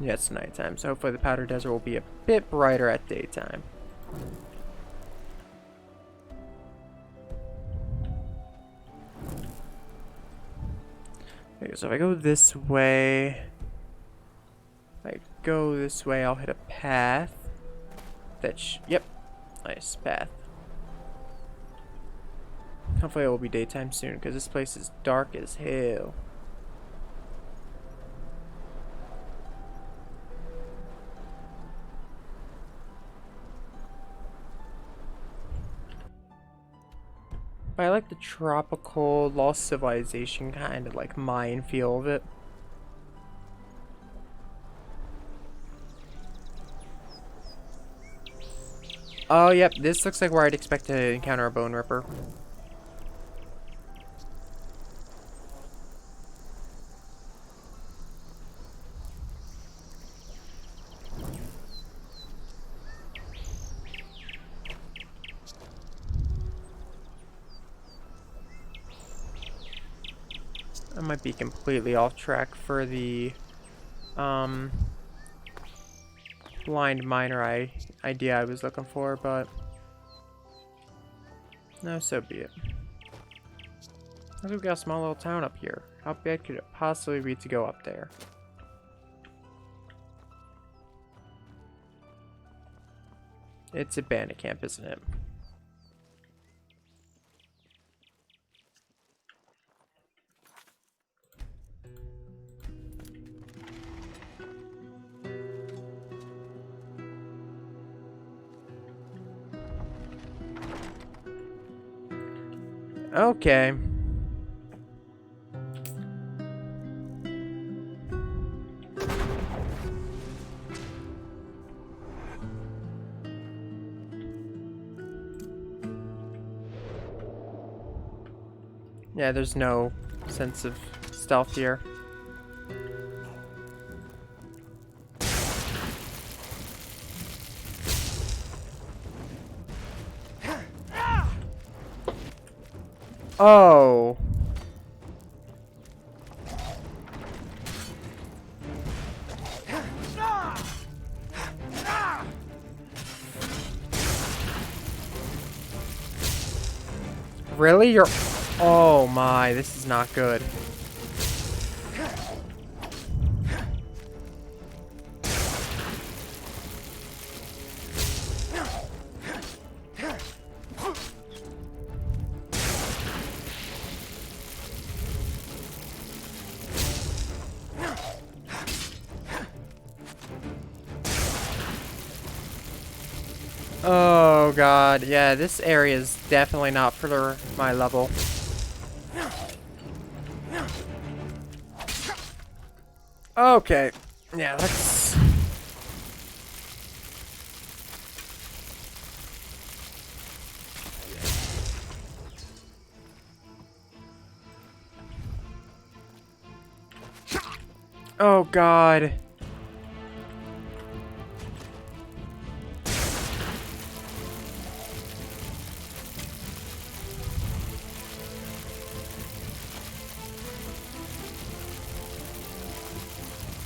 Yeah, it's nighttime, so hopefully the Powder Desert will be a bit brighter at daytime. Okay, so if I go this way, I'll hit a path. Yep, nice path. Hopefully it will be daytime soon, because this place is dark as hell. But I like the tropical, lost civilization kind of like Mayan feel of it. Oh, yep, this looks like where I'd expect to encounter a Bone Ripper. I might be completely off track for the blind miner idea I was looking for, but no, so be it. We've got a small little town up here. How bad could it possibly be to go up there? It's a bandit camp, isn't it? Okay. Yeah, there's no sense of stealth here. Oh. Really? You're... Oh my, this is not good. Oh god, yeah, this area is definitely not for my level. Okay, yeah, let's... Oh god.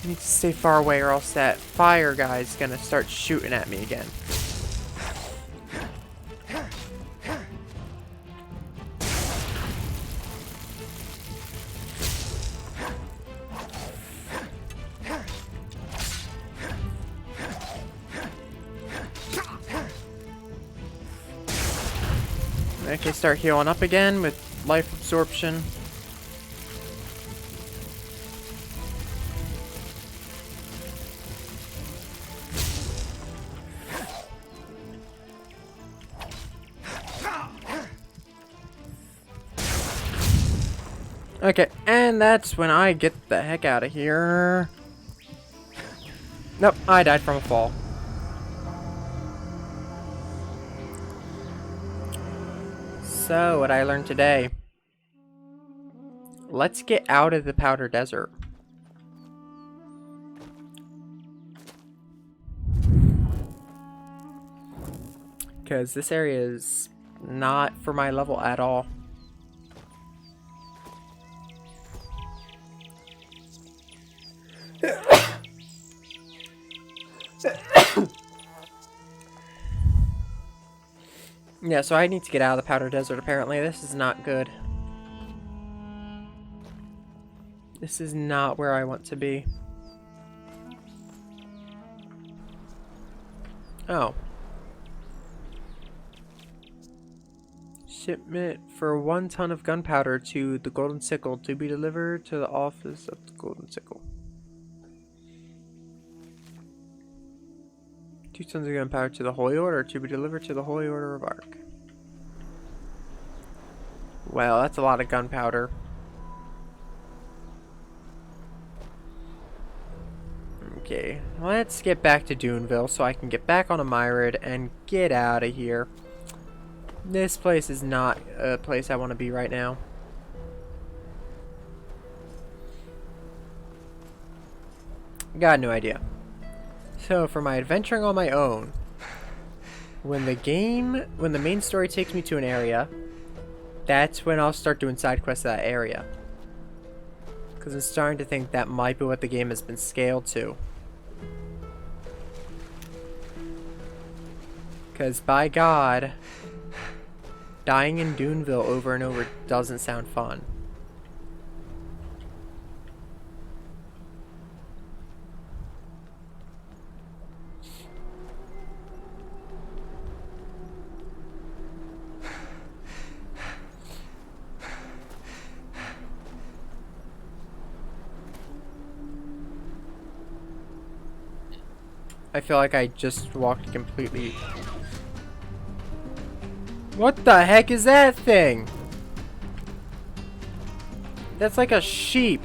I need to stay far away or else that fire guy's gonna start shooting at me again. Okay, start healing up again with life absorption. Okay, and that's when I get the heck out of here. Nope, I died from a fall. So, what I learned today. Let's get out of the Powder Desert. Because this area is not for my level at all. Yeah, so I need to get out of the Powder Desert, apparently. This is not good. This is not where I want to be. Oh. Shipment for 1 ton of gunpowder to the Golden Sickle to be delivered to the office of the Golden Sickle. 2 tons of gunpowder to the Holy Order to be delivered to the Holy Order of Arc. Well, that's a lot of gunpowder. Okay, let's get back to DuneVille so I can get back on a Myrid and get out of here. This place is not a place I want to be right now. Got no idea. So for my adventuring on my own, when the main story takes me to an area, that's when I'll start doing side quests to that area. Because I'm starting to think that might be what the game has been scaled to. Because by God, dying in DuneVille over and over doesn't sound fun. I feel like I just walked completely... What the heck is that thing? That's like a sheep.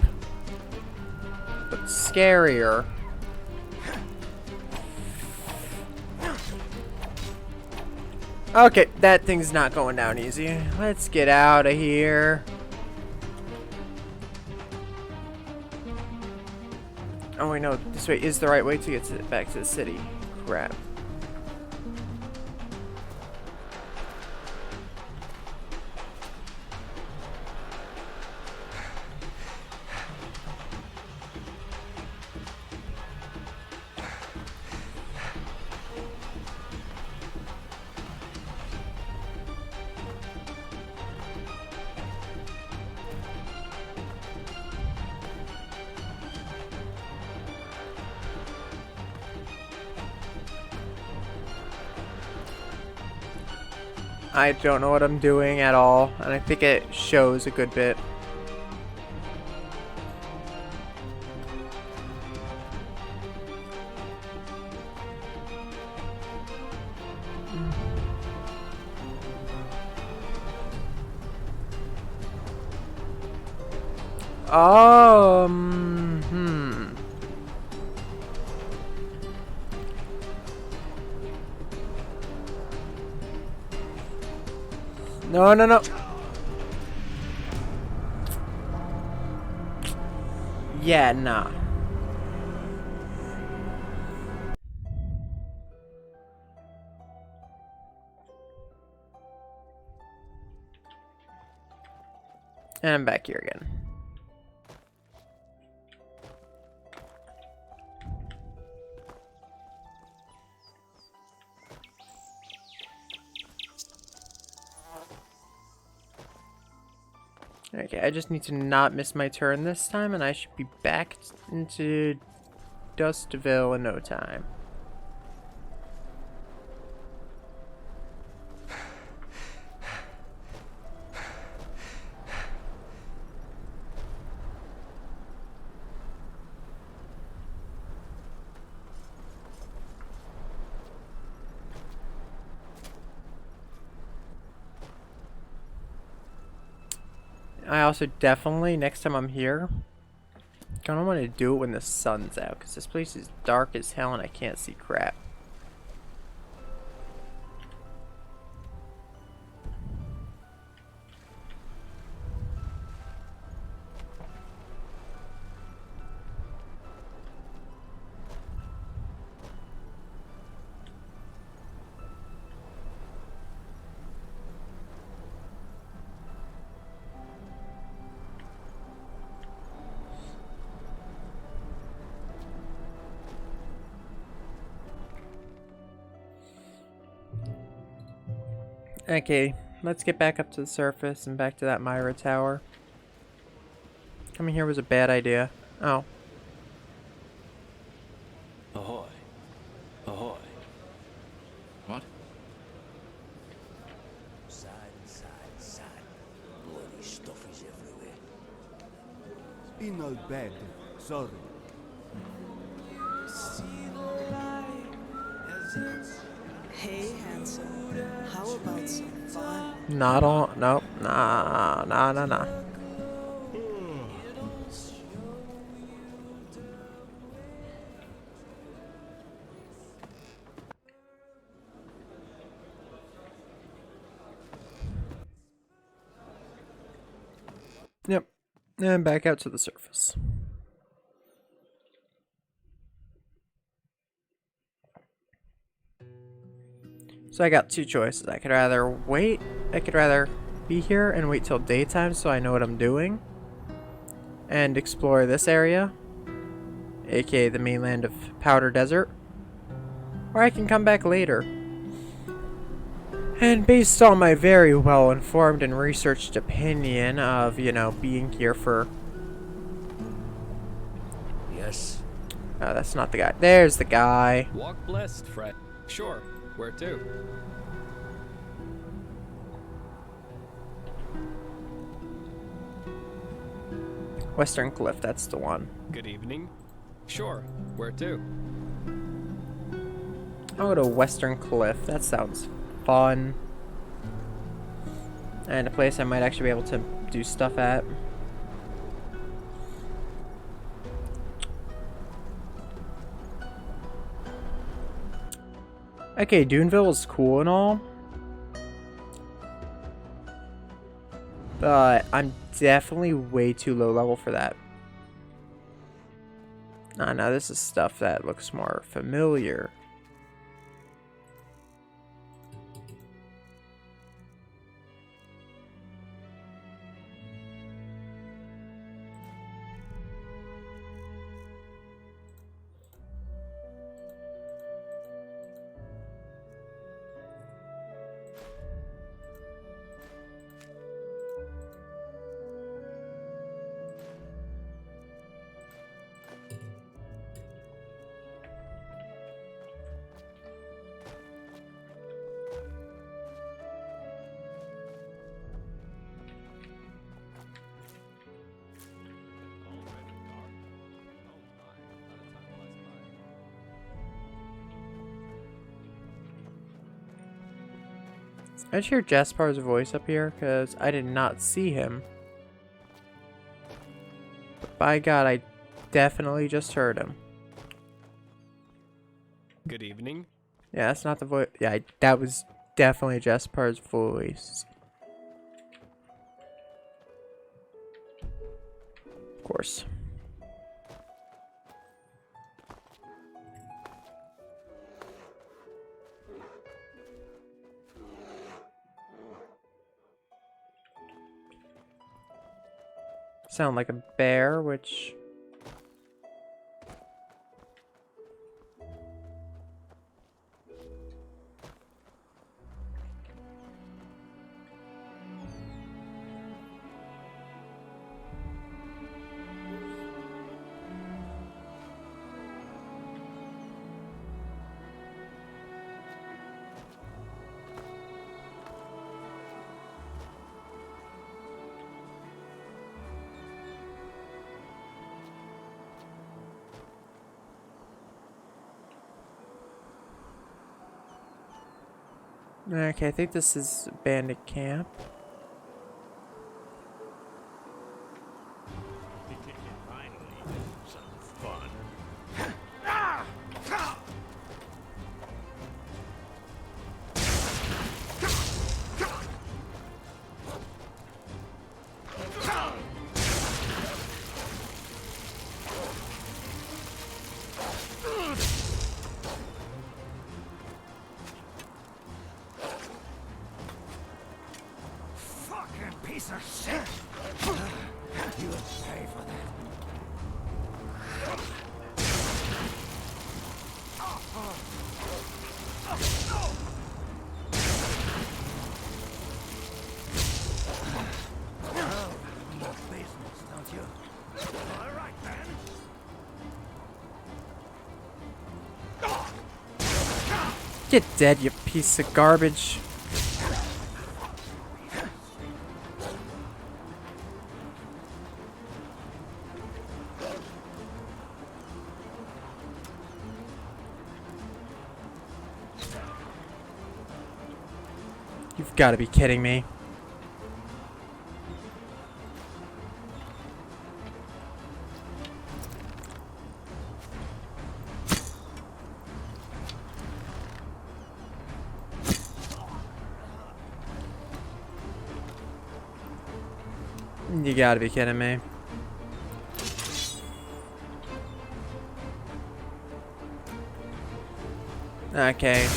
But scarier. Okay, that thing's not going down easy. Let's get out of here. Oh wait, no, this way is the right way to get back to the city. Crap. I don't know what I'm doing at all, and I think it shows a good bit. No, no, no. Yeah, nah. And I'm back here again. Okay, I just need to not miss my turn this time, and I should be back into DuneVille in no time. I also definitely, next time I'm here, kind of want to do it when the sun's out, because this place is dark as hell and I can't see crap. Okay, let's get back up to the surface and back to that Myra tower. Coming here was a bad idea. Oh. Ahoy. Ahoy. What? Side, side, side. Bloody stuff is everywhere. It's been no bad. Sorry. Hey, handsome. How about some fun? Not all. Nope. Nah. Yep. And back out to the surface. So I got two choices. I could rather be here and wait till daytime so I know what I'm doing and explore this area, aka the mainland of Powder Desert, or I can come back later. And based on my very well informed and researched opinion of, you know, being here for... Yes? Oh, that's not the guy. There's the guy. Walk blessed, Fred. Sure. Where to? Western Cliff, that's the one. Good evening. Sure. Where to? I'll go to Western Cliff. That sounds fun. And a place I might actually be able to do stuff at. Okay, DuneVille is cool and all. But I'm definitely way too low level for that. No, this is stuff that looks more familiar. I just hear Jaspar's voice up here because I did not see him. But by God, I definitely just heard him. Good evening. Yeah, that's not the voice. Yeah, that was definitely Jaspar's voice. Of course. Sound like a bear, which... Okay, I think this is bandit camp. Piece of shit! You'll pay for that. Get dead, you piece of garbage. You've got to be kidding me. You gotta be kidding me. Okay.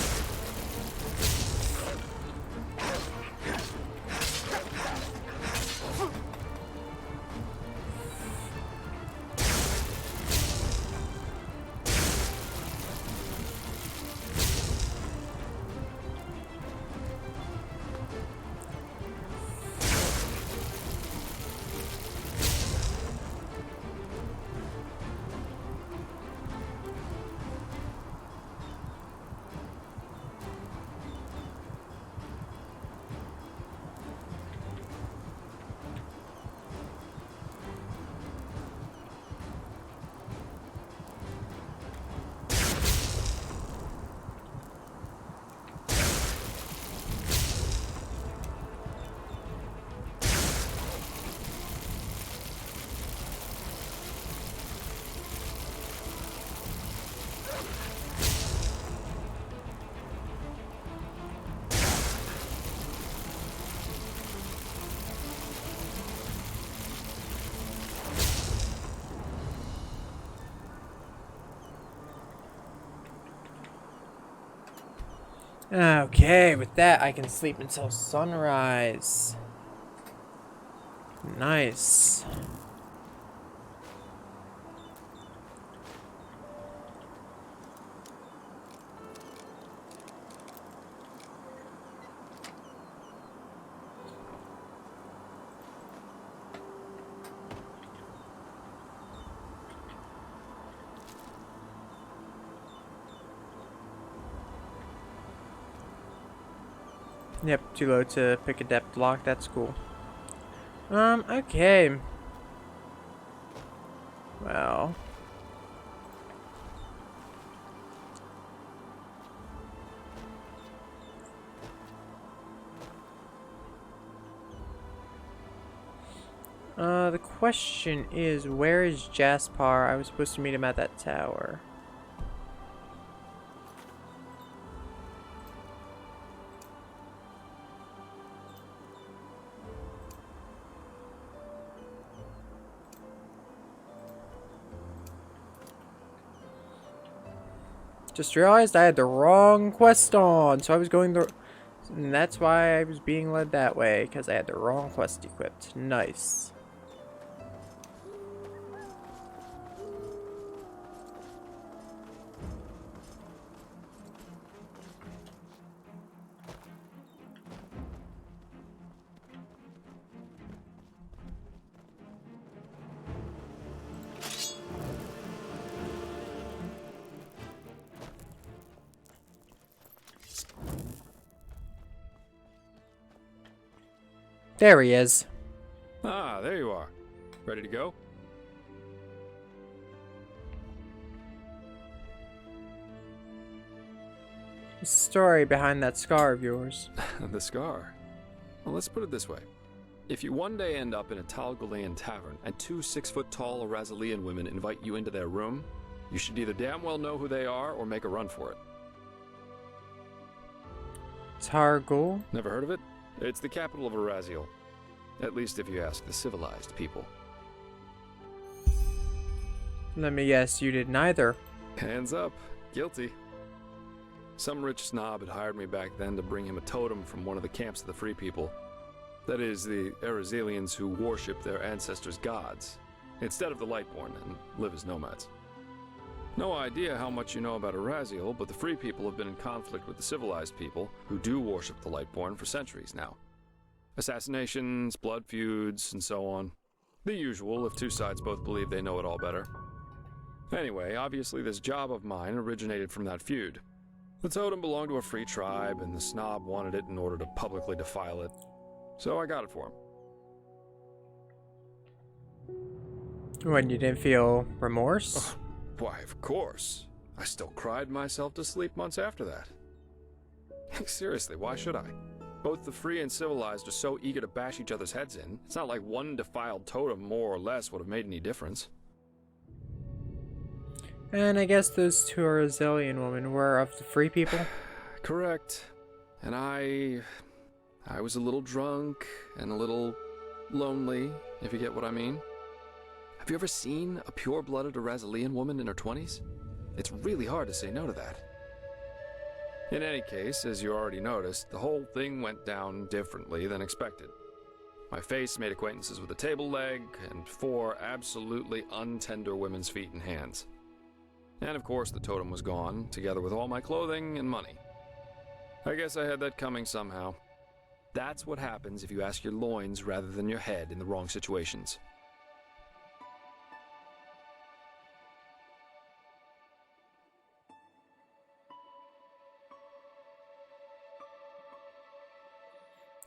Okay, with that, I can sleep until sunrise. Nice. Yep, too low to pick a depth block. That's cool. Okay. Well. The question is, where is Jaspar? I was supposed to meet him at that tower. Just realized I had the wrong quest on, so I was going the... And that's why I was being led that way, because I had the wrong quest equipped. Nice. There he is. Ah, there you are. Ready to go? The story behind that scar of yours. The scar? Well, let's put it this way. If you one day end up in a Tal Gulayan tavern and two 6-foot-tall Arazalian women invite you into their room, you should either damn well know who they are or make a run for it. Targul? Never heard of it? It's the capital of Araziel. At least if you ask the civilized people. Let me guess, you did neither. Hands up. Guilty. Some rich snob had hired me back then to bring him a totem from one of the camps of the Free People. That is, the Arazalians who worship their ancestors' gods, instead of the Lightborn, and live as nomads. No idea how much you know about Araziel, but the Free People have been in conflict with the civilized people, who do worship the Lightborn, for centuries now. Assassinations, blood feuds, and so on. The usual, if two sides both believe they know it all better. Anyway, obviously this job of mine originated from that feud. The totem belonged to a free tribe, and the snob wanted it in order to publicly defile it. So I got it for him. When you didn't feel remorse? Why, of course. I still cried myself to sleep months after that. Seriously, why should I? Both the free and civilized are so eager to bash each other's heads in. It's not like one defiled totem more or less would have made any difference. And I guess those two Arazelian women were of the free people? Correct. And I was a little drunk and a little lonely, if you get what I mean. Have you ever seen a pure-blooded Arazelian woman in her 20s? It's really hard to say no to that. In any case, as you already noticed, the whole thing went down differently than expected. My face made acquaintances with a table leg and 4 absolutely untender women's feet and hands. And of course the totem was gone, together with all my clothing and money. I guess I had that coming somehow. That's what happens if you ask your loins rather than your head in the wrong situations.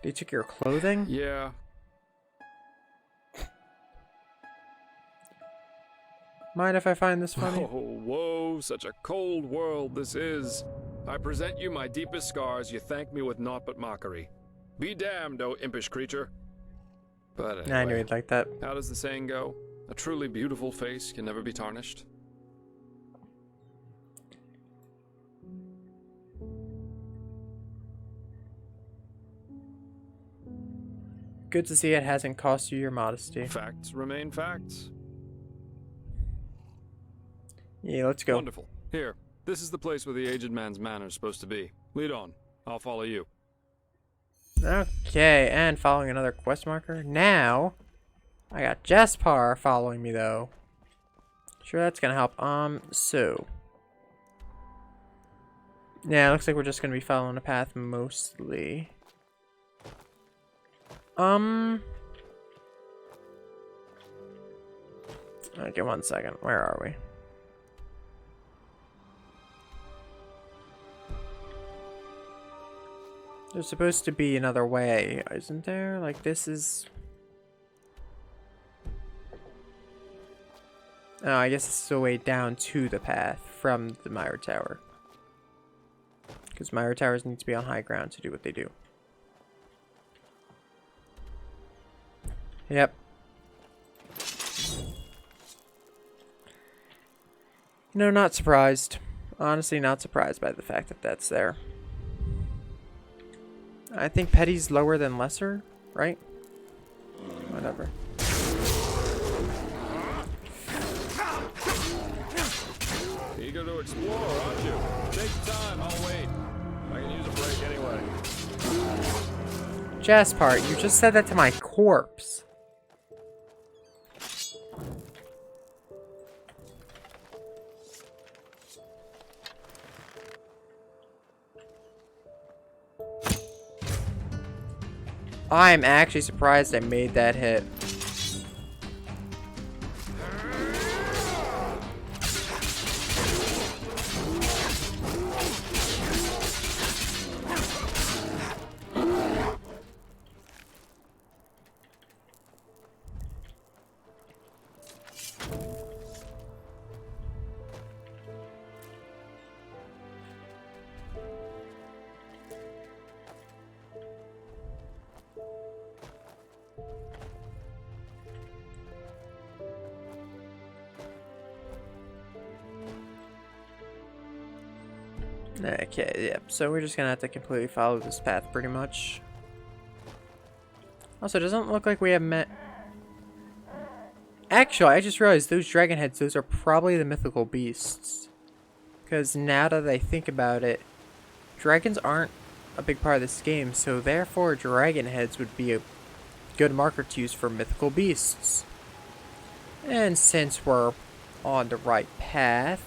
They took your clothing? Yeah. Mind if I find this funny? Oh, whoa, such a cold world this is. I present you my deepest scars, you thank me with naught but mockery. Be damned, O impish creature. But anyway, I knew he'd like that. How does the saying go? A truly beautiful face can never be tarnished. Good to see it hasn't cost you your modesty. Facts remain facts. Yeah, let's go. Wonderful. Here, this is the place where the aged man's manor is supposed to be. Lead on. I'll follow you. Okay, and following another quest marker. Now, I got Jaspar following me, though. Sure, that's gonna help. So. Yeah, it looks like we're just gonna be following a path mostly. Okay, 1 second. Where are we? There's supposed to be another way, isn't there? Like, this is... Oh, I guess this is a way down to the path from the Myra Tower. Because Myra Towers need to be on high ground to do what they do. Yep. No, not surprised. Honestly, not surprised by the fact that that's there. I think Petty's lower than Lesser, right? Whatever. Eager to explore, aren't you? Take your time, I'll wait. I can use a break anyway. Jaspar, you just said that to my corpse. I'm actually surprised I made that hit. Okay, yep, so we're just gonna have to completely follow this path pretty much. Also, it doesn't look like we have met... Actually, I just realized those dragon heads, those are probably the mythical beasts. Because now that I think about it, dragons aren't a big part of this game, so therefore dragon heads would be a good marker to use for mythical beasts. And since we're on the right path...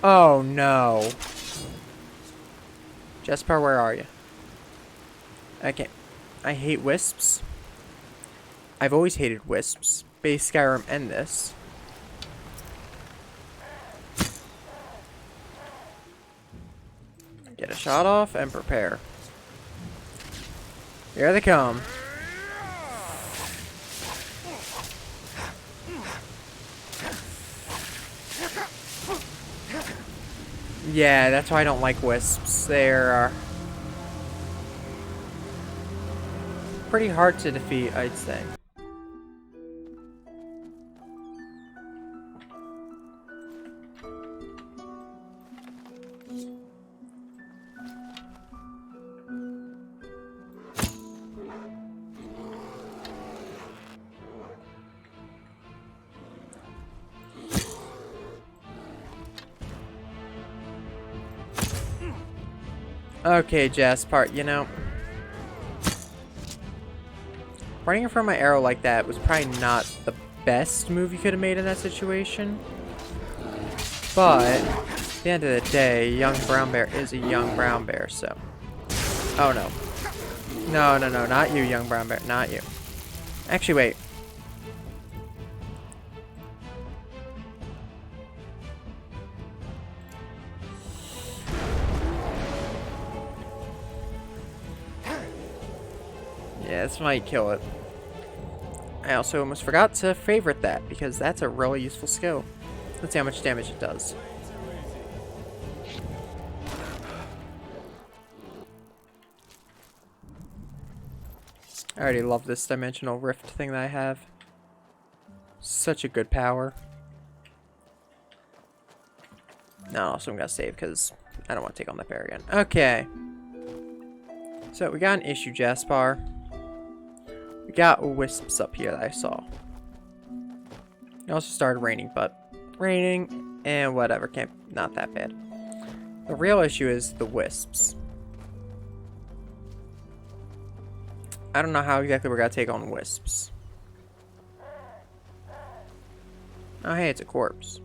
Oh no. Jaspar, where are you? Okay. I hate wisps. I've always hated wisps. Base Skyrim and this. shot off and prepare. Here they come. Yeah, that's why I don't like wisps. They're pretty hard to defeat, I'd say. Okay, Jasper, you know, running from my arrow like that was probably not the best move you could have made in that situation. But at the end of the day, a young brown bear is a young brown bear, so. Oh no. No, no, no, not you, young brown bear, not you. Actually, wait. Yeah, this might kill it. I also almost forgot to favorite that, because that's a really useful skill. Let's see how much damage it does. I already love this dimensional rift thing that I have. Such a good power. No, so I'm gonna save because I don't want to take on that bear again. Okay. So we got an issue, Jasper. We got wisps up here that I saw. It also started raining, but raining and whatever, not that bad. The real issue is the wisps. I don't know how exactly we're gonna take on wisps. Oh hey, it's a corpse.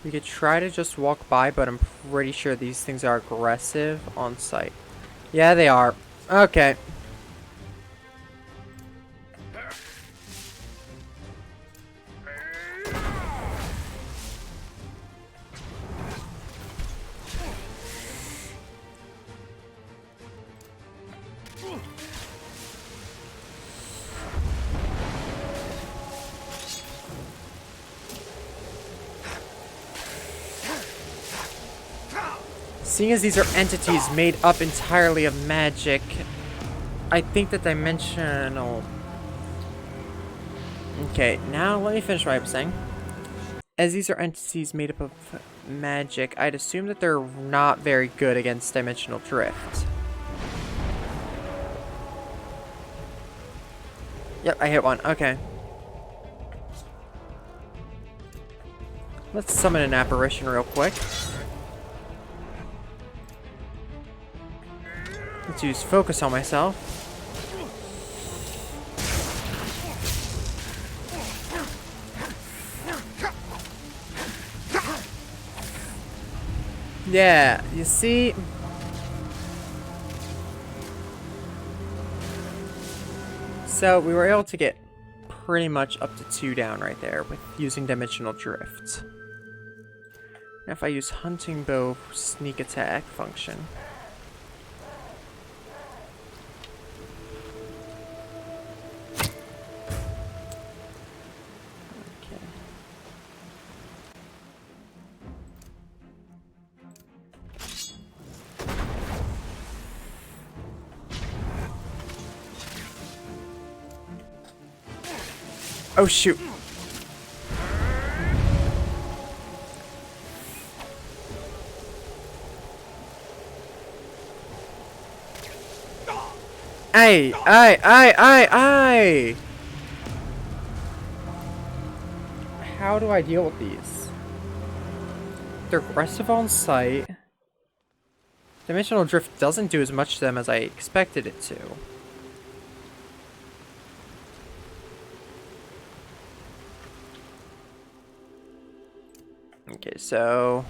We could try to just walk by, but I'm pretty sure these things are aggressive on sight. Yeah, they are. Okay. Seeing as these are entities made up entirely of magic, I think that dimensional... Okay, now let me finish what I was saying. As these are entities made up of magic, I'd assume that they're not very good against dimensional drift. Yep, I hit one. Okay. Let's summon an apparition real quick. Let's use focus on myself. Yeah, you see? So we were able to get pretty much up to 2 down right there with using dimensional drift. Now if I use hunting bow sneak attack function. Oh shoot. Aye! How do I deal with these? They're aggressive on sight. Dimensional drift doesn't do as much to them as I expected it to. Okay, so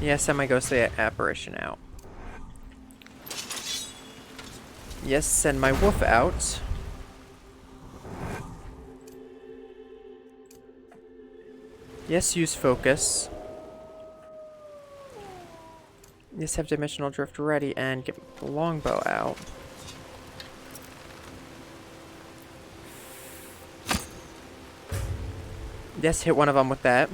yes, send my ghostly apparition out. Yes, send my wolf out. Yes, use focus. Yes, have dimensional drift ready and get the longbow out. Yes, hit one of them with that.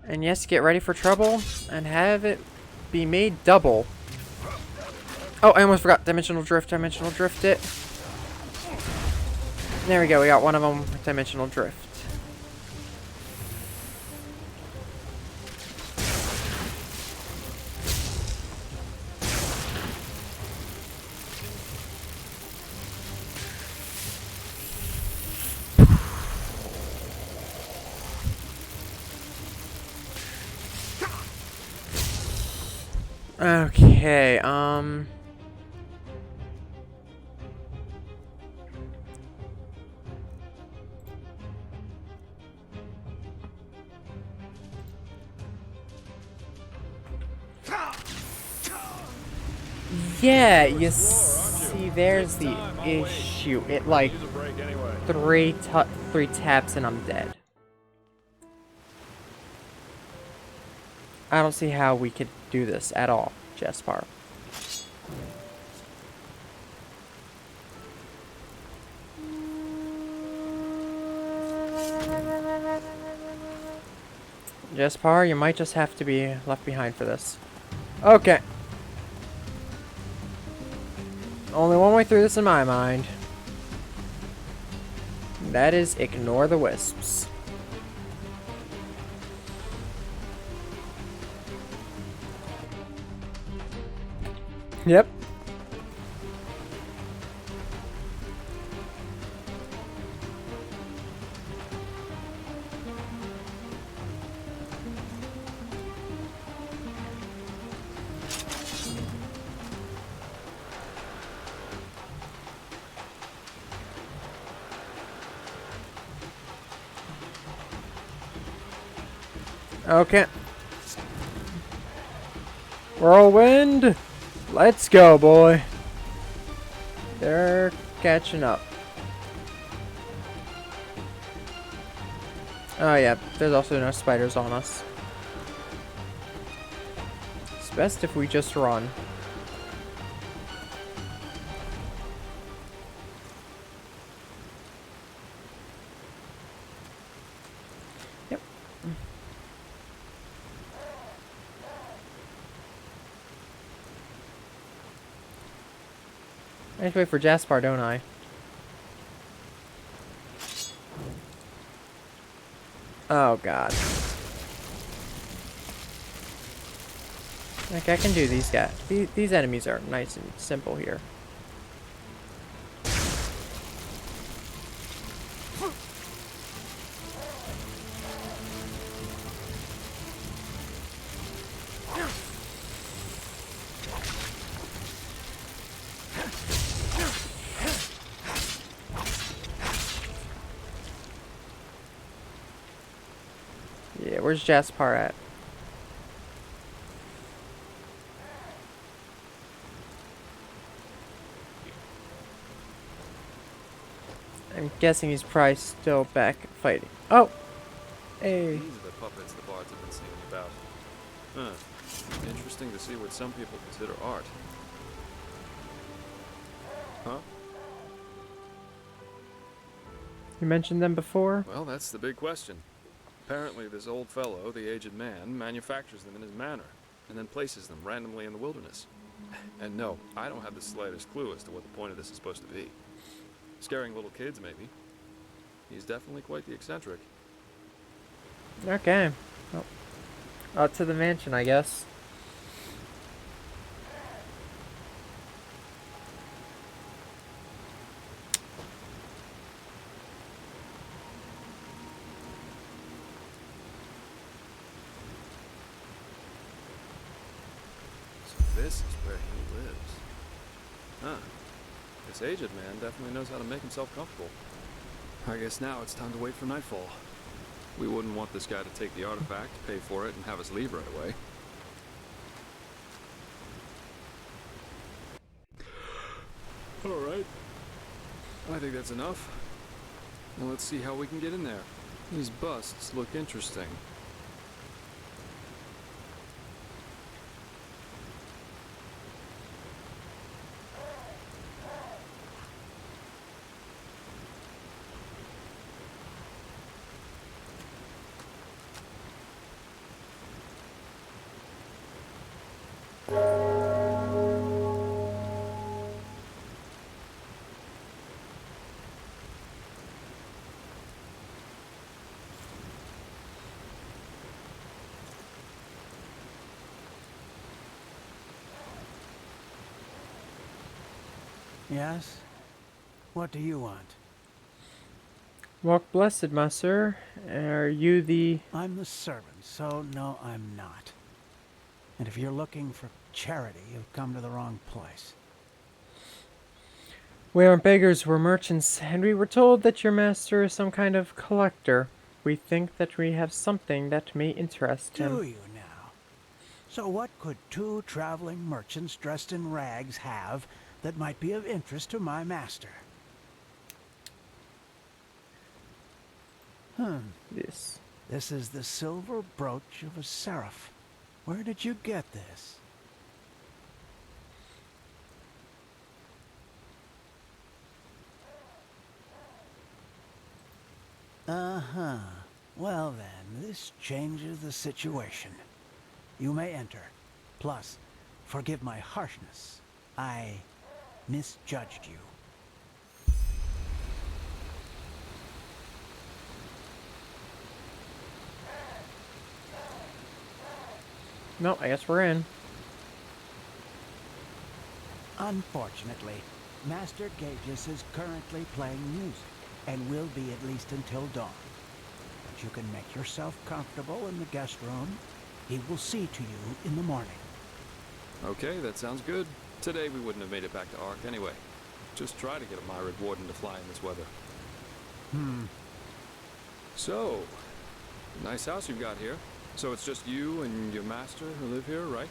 And yes, get ready for trouble and have it be made double. Oh, I almost forgot. Dimensional drift it. There we go, we got one of them with dimensional drift. Okay, yeah, you see, there's the issue. It, like, three taps and I'm dead. I don't see how we could do this at all, Jespar. Jespar, you might just have to be left behind for this. Okay. Only one way through this in my mind. That is ignore the wisps. Yep. Okay. Whirlwind! Let's go, boy. They're catching up. Oh yeah, there's also no spiders on us. It's best if we just run. Yep. I have to wait for Jaspar, don't I? Oh god. Like, I can do these guys. These enemies are nice and simple here. Yeah, where's Jaspar at? I'm guessing he's probably still back fighting. Oh! Hey. These are the puppets the bards have been singing about. Huh. Interesting to see what some people consider art. Huh? You mentioned them before? Well, that's the big question. Apparently this old fellow, the aged man, manufactures them in his manor, and then places them randomly in the wilderness. And no, I don't have the slightest clue as to what the point of this is supposed to be. Scaring little kids, maybe. He's definitely quite the eccentric. Okay. Well, out to the mansion, I guess. So this is where he lives. Huh. This aged man definitely knows how to make himself comfortable. I guess now it's time to wait for nightfall. We wouldn't want this guy to take the artifact, pay for it, and have us leave right away. Alright. I think that's enough. Now let's see how we can get in there. These busts look interesting. Yes? What do you want? Walk blessed, master. Are you the... I'm the servant, so no, I'm not. And if you're looking for charity, you've come to the wrong place. We aren't beggars, we're merchants, and we were told that your master is some kind of collector. We think that we have something that may interest him. Do you now? So what could two traveling merchants dressed in rags have that might be of interest to my master? This. This is the silver brooch of a seraph. Where did you get this? Uh-huh. Well then, this changes the situation. You may enter. Plus, forgive my harshness. I misjudged you. No, I guess we're in. Unfortunately, Master Gages is currently playing music, and will be at least until dawn. But you can make yourself comfortable in the guest room. He will see to you in the morning. Okay, that sounds good. Today we wouldn't have made it back to Ark anyway. Just try to get a Myrid Warden to fly in this weather. So, nice house you've got here. So it's just you and your master who live here, right?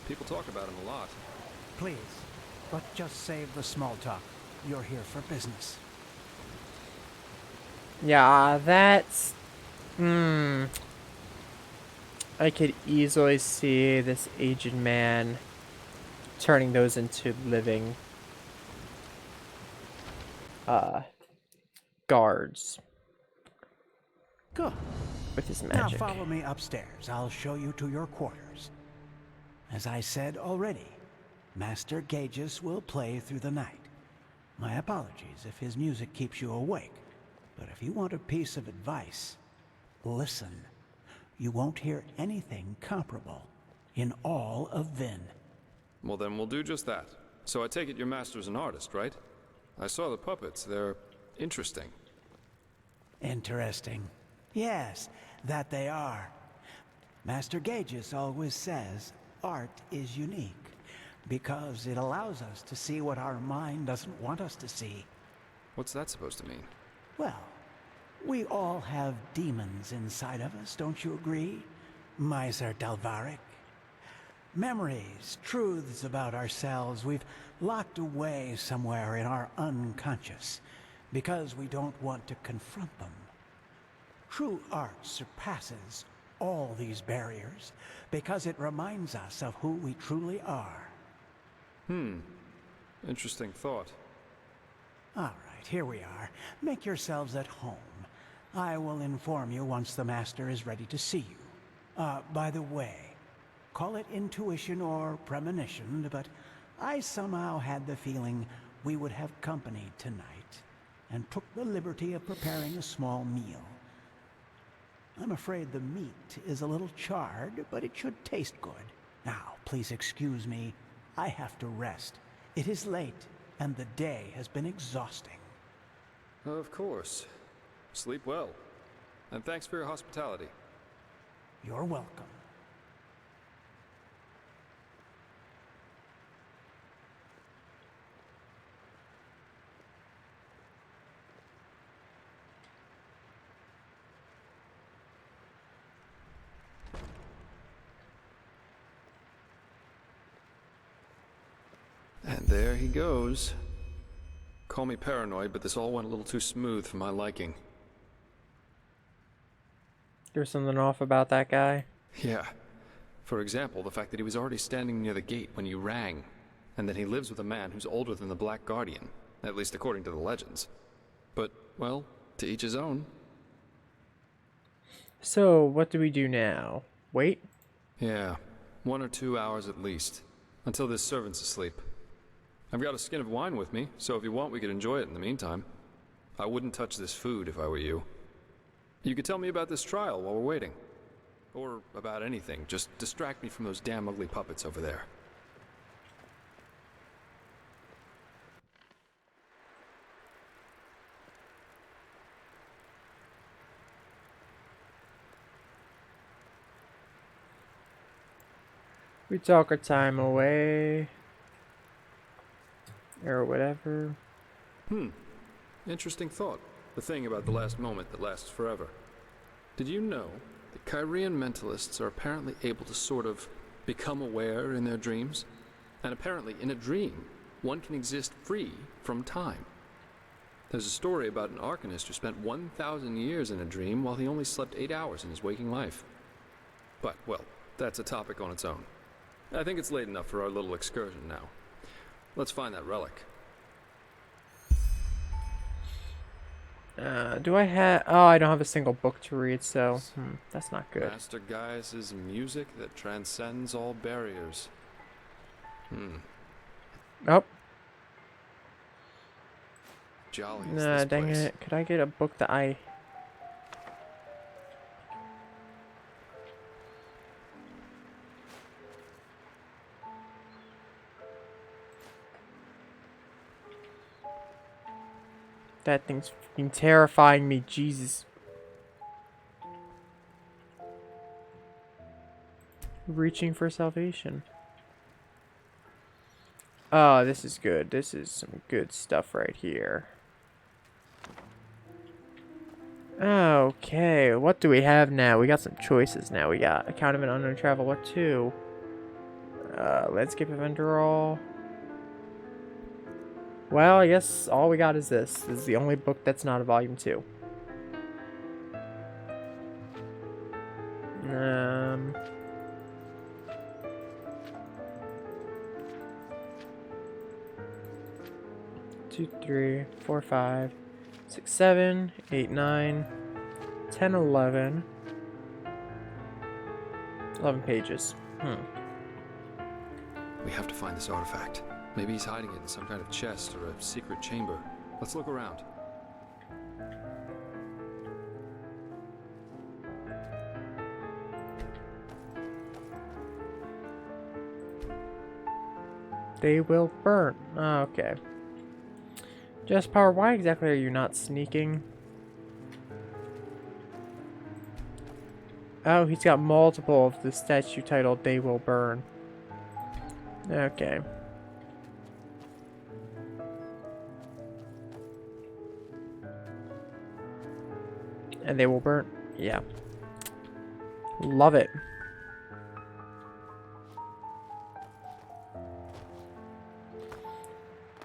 People talk about him a lot. Please, but just save the small talk. You're here for business. Yeah, that's... I could easily see this aged man turning those into living guards. Good. With his Now magic. follow me upstairs. I'll show you to your quarters. As I said already, Master Gages will play through the night. My apologies if his music keeps you awake. But if you want a piece of advice, listen. You won't hear anything comparable in all of Vin. Well, then we'll do just that. So I take it your master's an artist, right? I saw the puppets. They're interesting. Interesting. Yes, that they are. Master Gages always says art is unique because it allows us to see what our mind doesn't want us to see. What's that supposed to mean? Well, we all have demons inside of us, don't you agree, Miser Dalvaric? Memories, truths about ourselves we've locked away somewhere in our unconscious because we don't want to confront them. True art surpasses all these barriers because it reminds us of who we truly are. Interesting thought. All right, here we are. Make yourselves at home. I will inform you once the master is ready to see you. By the way, call it intuition or premonition, but I somehow had the feeling we would have company tonight and took the liberty of preparing a small meal. I'm afraid the meat is a little charred, but it should taste good. Now, please excuse me. I have to rest. It is late, and the day has been exhausting. Of course. Sleep well. And thanks for your hospitality. You're welcome. there he goes. Call me paranoid, but this all went a little too smooth for my liking. There's something off about that guy. Yeah. For example, the fact that he was already standing near the gate when you rang, and that he lives with a man who's older than the Black Guardian, at least according to the legends. But, well, to each his own. So, what do we do now? Wait? Yeah, 1 or 2 hours at least, until this servant's asleep. I've got a skin of wine with me, so if you want, we could enjoy it in the meantime. I wouldn't touch this food if I were you. You could tell me about this trial while we're waiting. Or about anything. Just distract me from those damn ugly puppets over there. We talk our time away. Or whatever. Interesting thought. The thing about the last moment that lasts forever. Did you know that Kyrian mentalists are apparently able to sort of become aware in their dreams? And apparently, in a dream, one can exist free from time. There's a story about an arcanist who spent 1,000 years in a dream while he only slept 8 hours in his waking life. But, well, that's a topic on its own. I think it's late enough for our little excursion now. Let's find that relic. Do I have... Oh, I don't have a single book to read, so... that's not good. Master Gaius' music that transcends all barriers. Oh. Jolly is Nah, this dang place. it. Could I get a book that I... That thing's fucking terrifying me, Jesus. Reaching for salvation. Oh, this is good. This is some good stuff right here. Okay, what do we have now? We got some choices now. We got Account of an Unknown Traveler 2. Landscape of Enderal. Well, I guess all we got is this. This is the only book that's not a volume 2. Two, 3, 4, 5, 6, 7, 8, 9, 10, 11. 11 pages. We have to find this artifact. Maybe he's hiding it in some kind of chest or a secret chamber. Let's look around. They will burn. Okay. Jasper, why exactly are you not sneaking? Oh, he's got multiple of the statue titled They Will Burn. Okay. And they will burn. Yeah. Love it.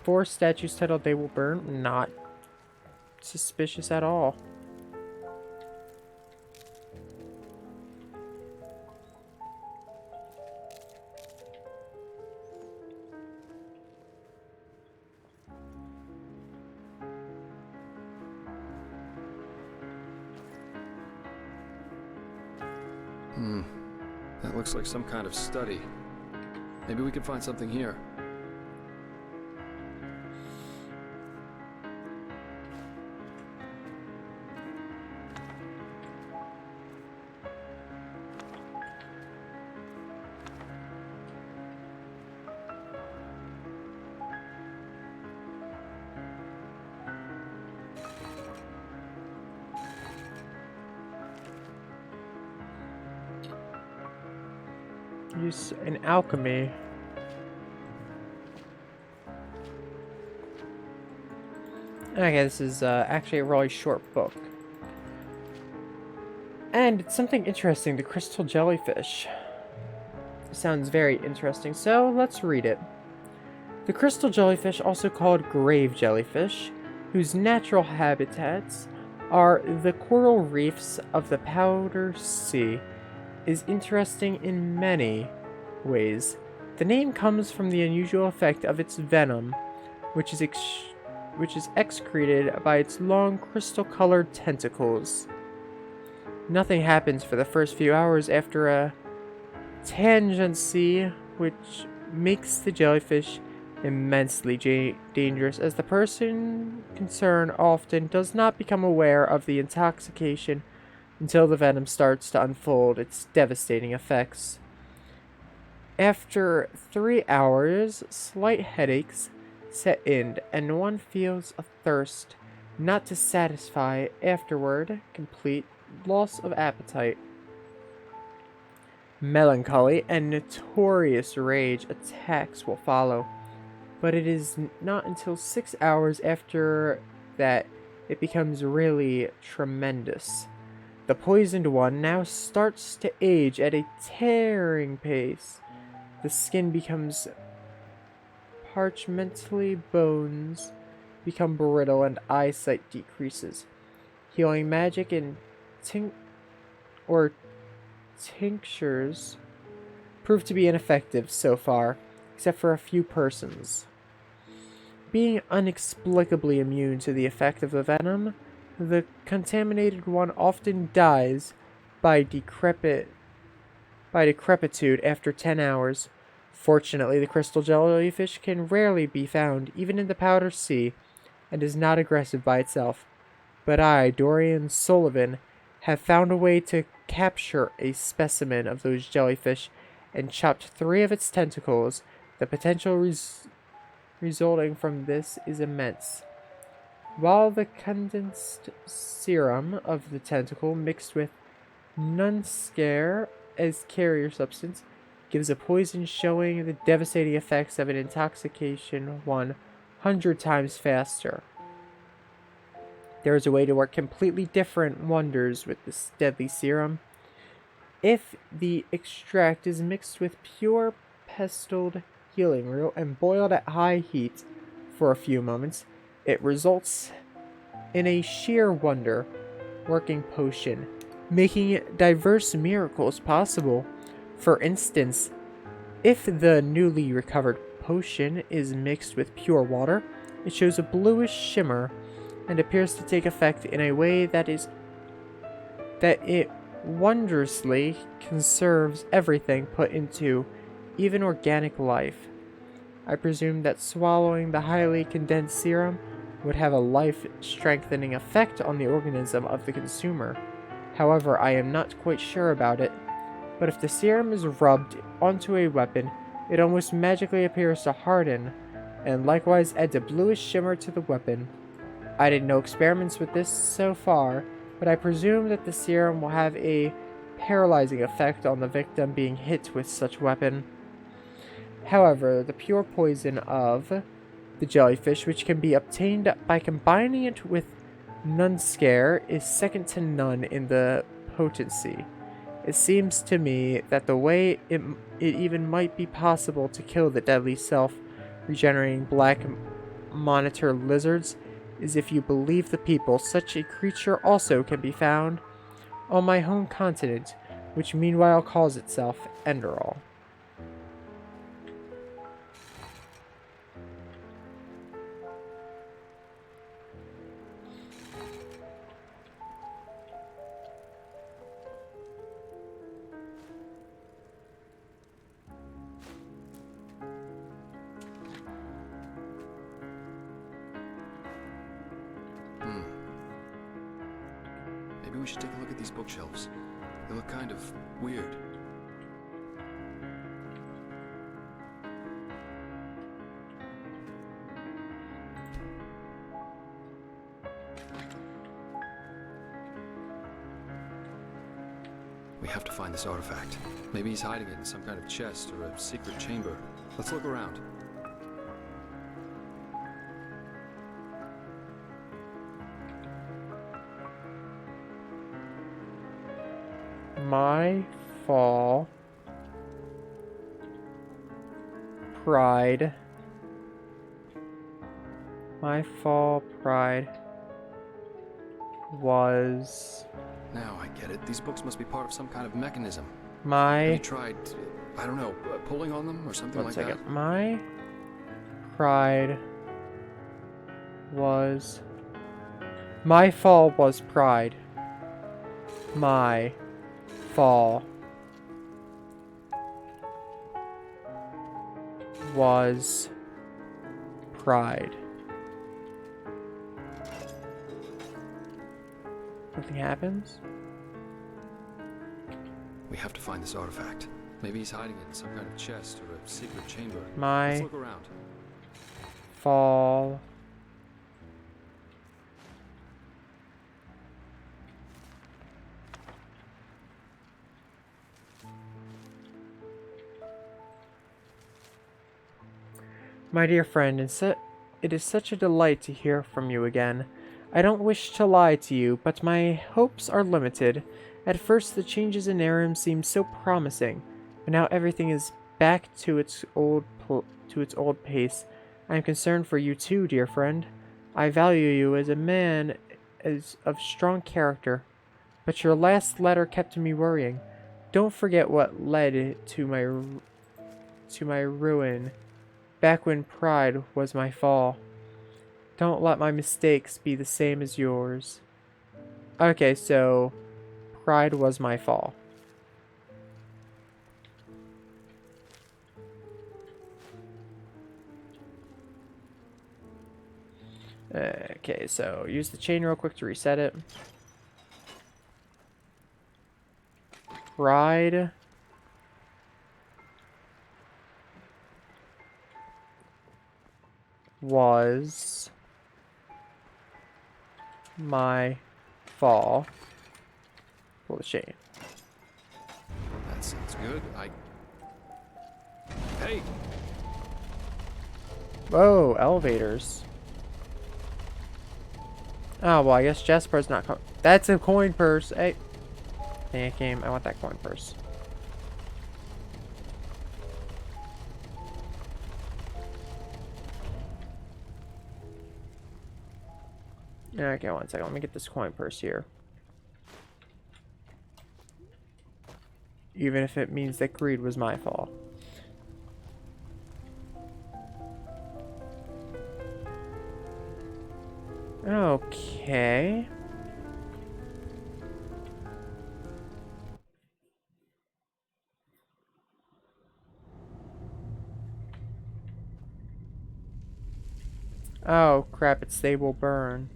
Four statues titled They Will Burn. Not suspicious at all. That looks like some kind of study. Maybe we can find something here. Use in alchemy. Okay, this is actually a really short book. And it's something interesting, the crystal jellyfish. Sounds very interesting, so let's read it. The crystal jellyfish, also called grave jellyfish, whose natural habitats are the coral reefs of the Powder Sea, is interesting in many ways. The name comes from the unusual effect of its venom, which is excreted by its long crystal-colored tentacles. Nothing happens for the first few hours after a tangency, which makes the jellyfish immensely dangerous, as the person concerned often does not become aware of the intoxication until the venom starts to unfold its devastating effects. After 3 hours, slight headaches set in, and one feels a thirst not to satisfy. Afterward, complete loss of appetite. Melancholy and notorious rage attacks will follow, but it is not until 6 hours after that it becomes really tremendous. The poisoned one now starts to age at a tearing pace. The skin becomes parchmentally, bones become brittle, and eyesight decreases. Healing magic and tinctures prove to be ineffective so far, except for a few persons. Being inexplicably immune to the effect of the venom, the contaminated one often dies by decrepitude after 10 hours. Fortunately, the crystal jellyfish can rarely be found even in the Powder Sea, and is not aggressive by itself. But I, Dorian Sullivan, have found a way to capture a specimen of those jellyfish and chopped 3 of its tentacles. The potential resulting from this is immense. While the condensed serum of the tentacle mixed with nunscare as carrier substance gives a poison showing the devastating effects of an intoxication 100 times faster. There is a way to work completely different wonders with this deadly serum. If the extract is mixed with pure pestled healing root and boiled at high heat for a few moments, it results in a sheer wonder working potion, making diverse miracles possible. For instance, if the newly recovered potion is mixed with pure water, it shows a bluish shimmer and appears to take effect in a way that it wondrously conserves everything put into, even organic life. I presume that swallowing the highly condensed serum would have a life-strengthening effect on the organism of the consumer. However, I am not quite sure about it. But if the serum is rubbed onto a weapon, it almost magically appears to harden, and likewise adds a bluish shimmer to the weapon. I did no experiments with this so far, but I presume that the serum will have a paralyzing effect on the victim being hit with such weapon. However, the pure poison of the jellyfish, which can be obtained by combining it with nunscare, is second to none in the potency. It seems to me that the way it even might be possible to kill the deadly self-regenerating black monitor lizards is if you believe the people. Such a creature also can be found on my home continent, which meanwhile calls itself Enderal. Maybe we should take a look at these bookshelves. They look kind of weird. We have to find this artifact. Maybe he's hiding it in some kind of chest or a secret chamber. Let's look around. My fall, pride, My fall pride was... Now I get it. These books must be part of some kind of mechanism. My... Have you tried, I don't know, pulling on them or something like that? My pride was... My fall was pride. My fall was pride. Nothing happens? We have to find this artifact. Maybe he's hiding it in some kind of chest or a secret chamber. My Let's look around. Fall My dear friend, it is such a delight to hear from you again. I don't wish to lie to you, but my hopes are limited. At first, the changes in Aram seemed so promising, but now everything is back to its old pace. I am concerned for you too, dear friend. I value you as a man of strong character, but your last letter kept me worrying. Don't forget what led to my ruin. Back when pride was my fall. Don't let my mistakes be the same as yours. Okay, so pride was my fall. Okay, so use the chain real quick to reset it. Pride was my fall. Pull the chain. That sounds good. Hey! Whoa, elevators. Oh, well, I guess Jasper's not That's a coin purse. Hey. Dang it, game. I want that coin purse. Okay, one second. Let me get this coin purse here. Even if it means that greed was my fault. Okay. Oh, crap. It's they will burn.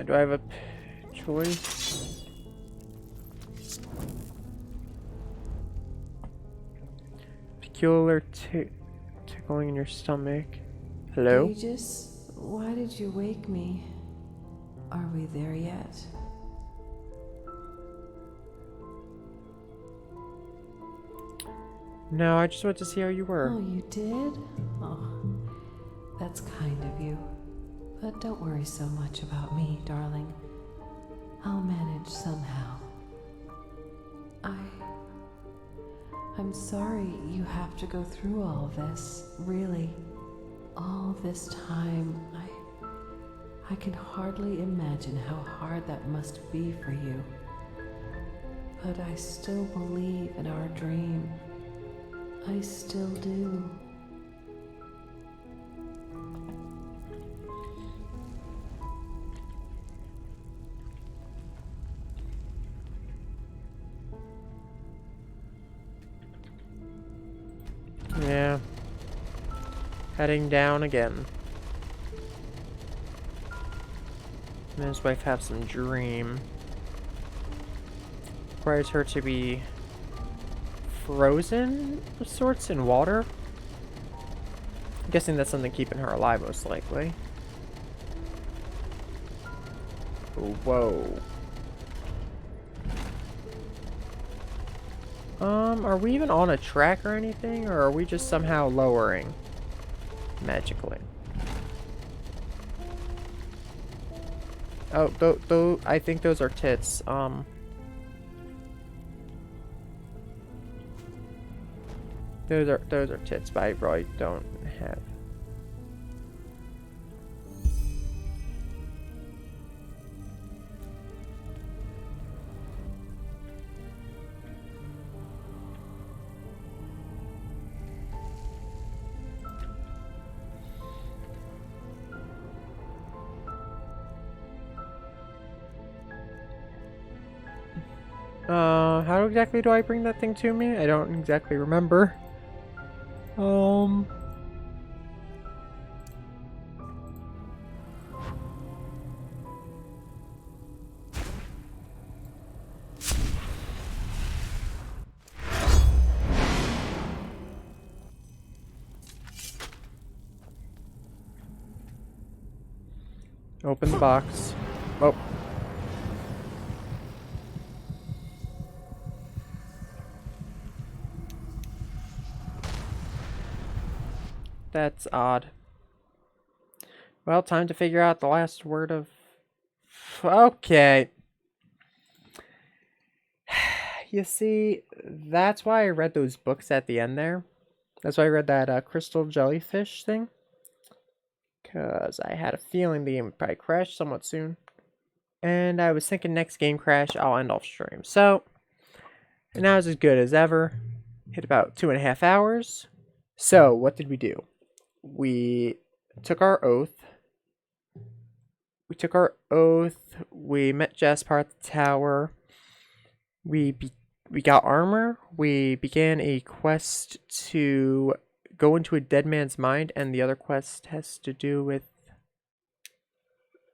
Do I have a choice? Peculiar tickling in your stomach. Hello? Aegis, why did you wake me? Are we there yet? No, I just wanted to see how you were. Oh, you did? Oh, that's kind of you. But don't worry so much about me, darling. I'll manage somehow. I'm sorry you have to go through all this, really. All this time, I can hardly imagine how hard that must be for you. But I still believe in our dream. I still do. Yeah. Heading down again. And his wife have some dream. Requires her to be frozen of sorts in water. I'm guessing that's something keeping her alive, most likely. Whoa. Are we even on a track or anything, or are we just somehow lowering magically? Oh, I think those are tits. Those are tits, but I probably don't have. How exactly do I bring that thing to me? I don't exactly remember. Open the box. Oh. That's odd. Well, time to figure out the last word of... Okay. You see, that's why I read those books at the end there. That's why I read that crystal jellyfish thing. Because I had a feeling the game would probably crash somewhat soon. And I was thinking next game crash, I'll end off stream. So, now it's as good as ever. Hit about 2.5 hours. So, what did we do? We took our oath. We met Jasper at the tower. We got armor. We began a quest to go into a dead man's mind, and the other quest has to do with...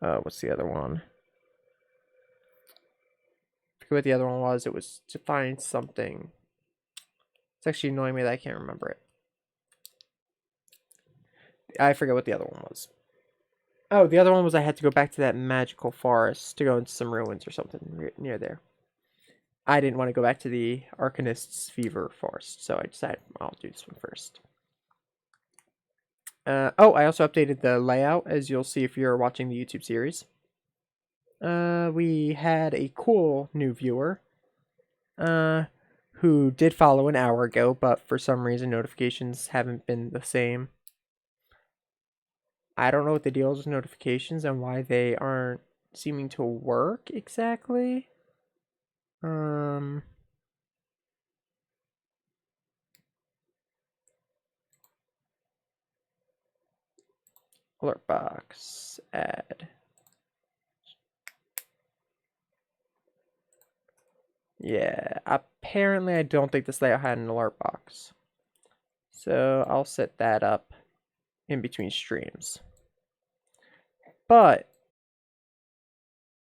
what's the other one? I forget what the other one was. It was to find something. It's actually annoying me that I can't remember it. I forget what the other one was. Oh, the other one was I had to go back to that magical forest to go into some ruins or something near there. I didn't want to go back to the Arcanist's Fever Forest, so I decided I'll do this one first. Oh, I also updated the layout, as you'll see if you're watching the YouTube series. We had a cool new viewer, who did follow an hour ago, but for some reason notifications haven't been the same. I don't know what the deal is with notifications and why they aren't seeming to work exactly. Alert box, add. Yeah, apparently I don't think this layout had an alert box. So I'll set that up in between streams. But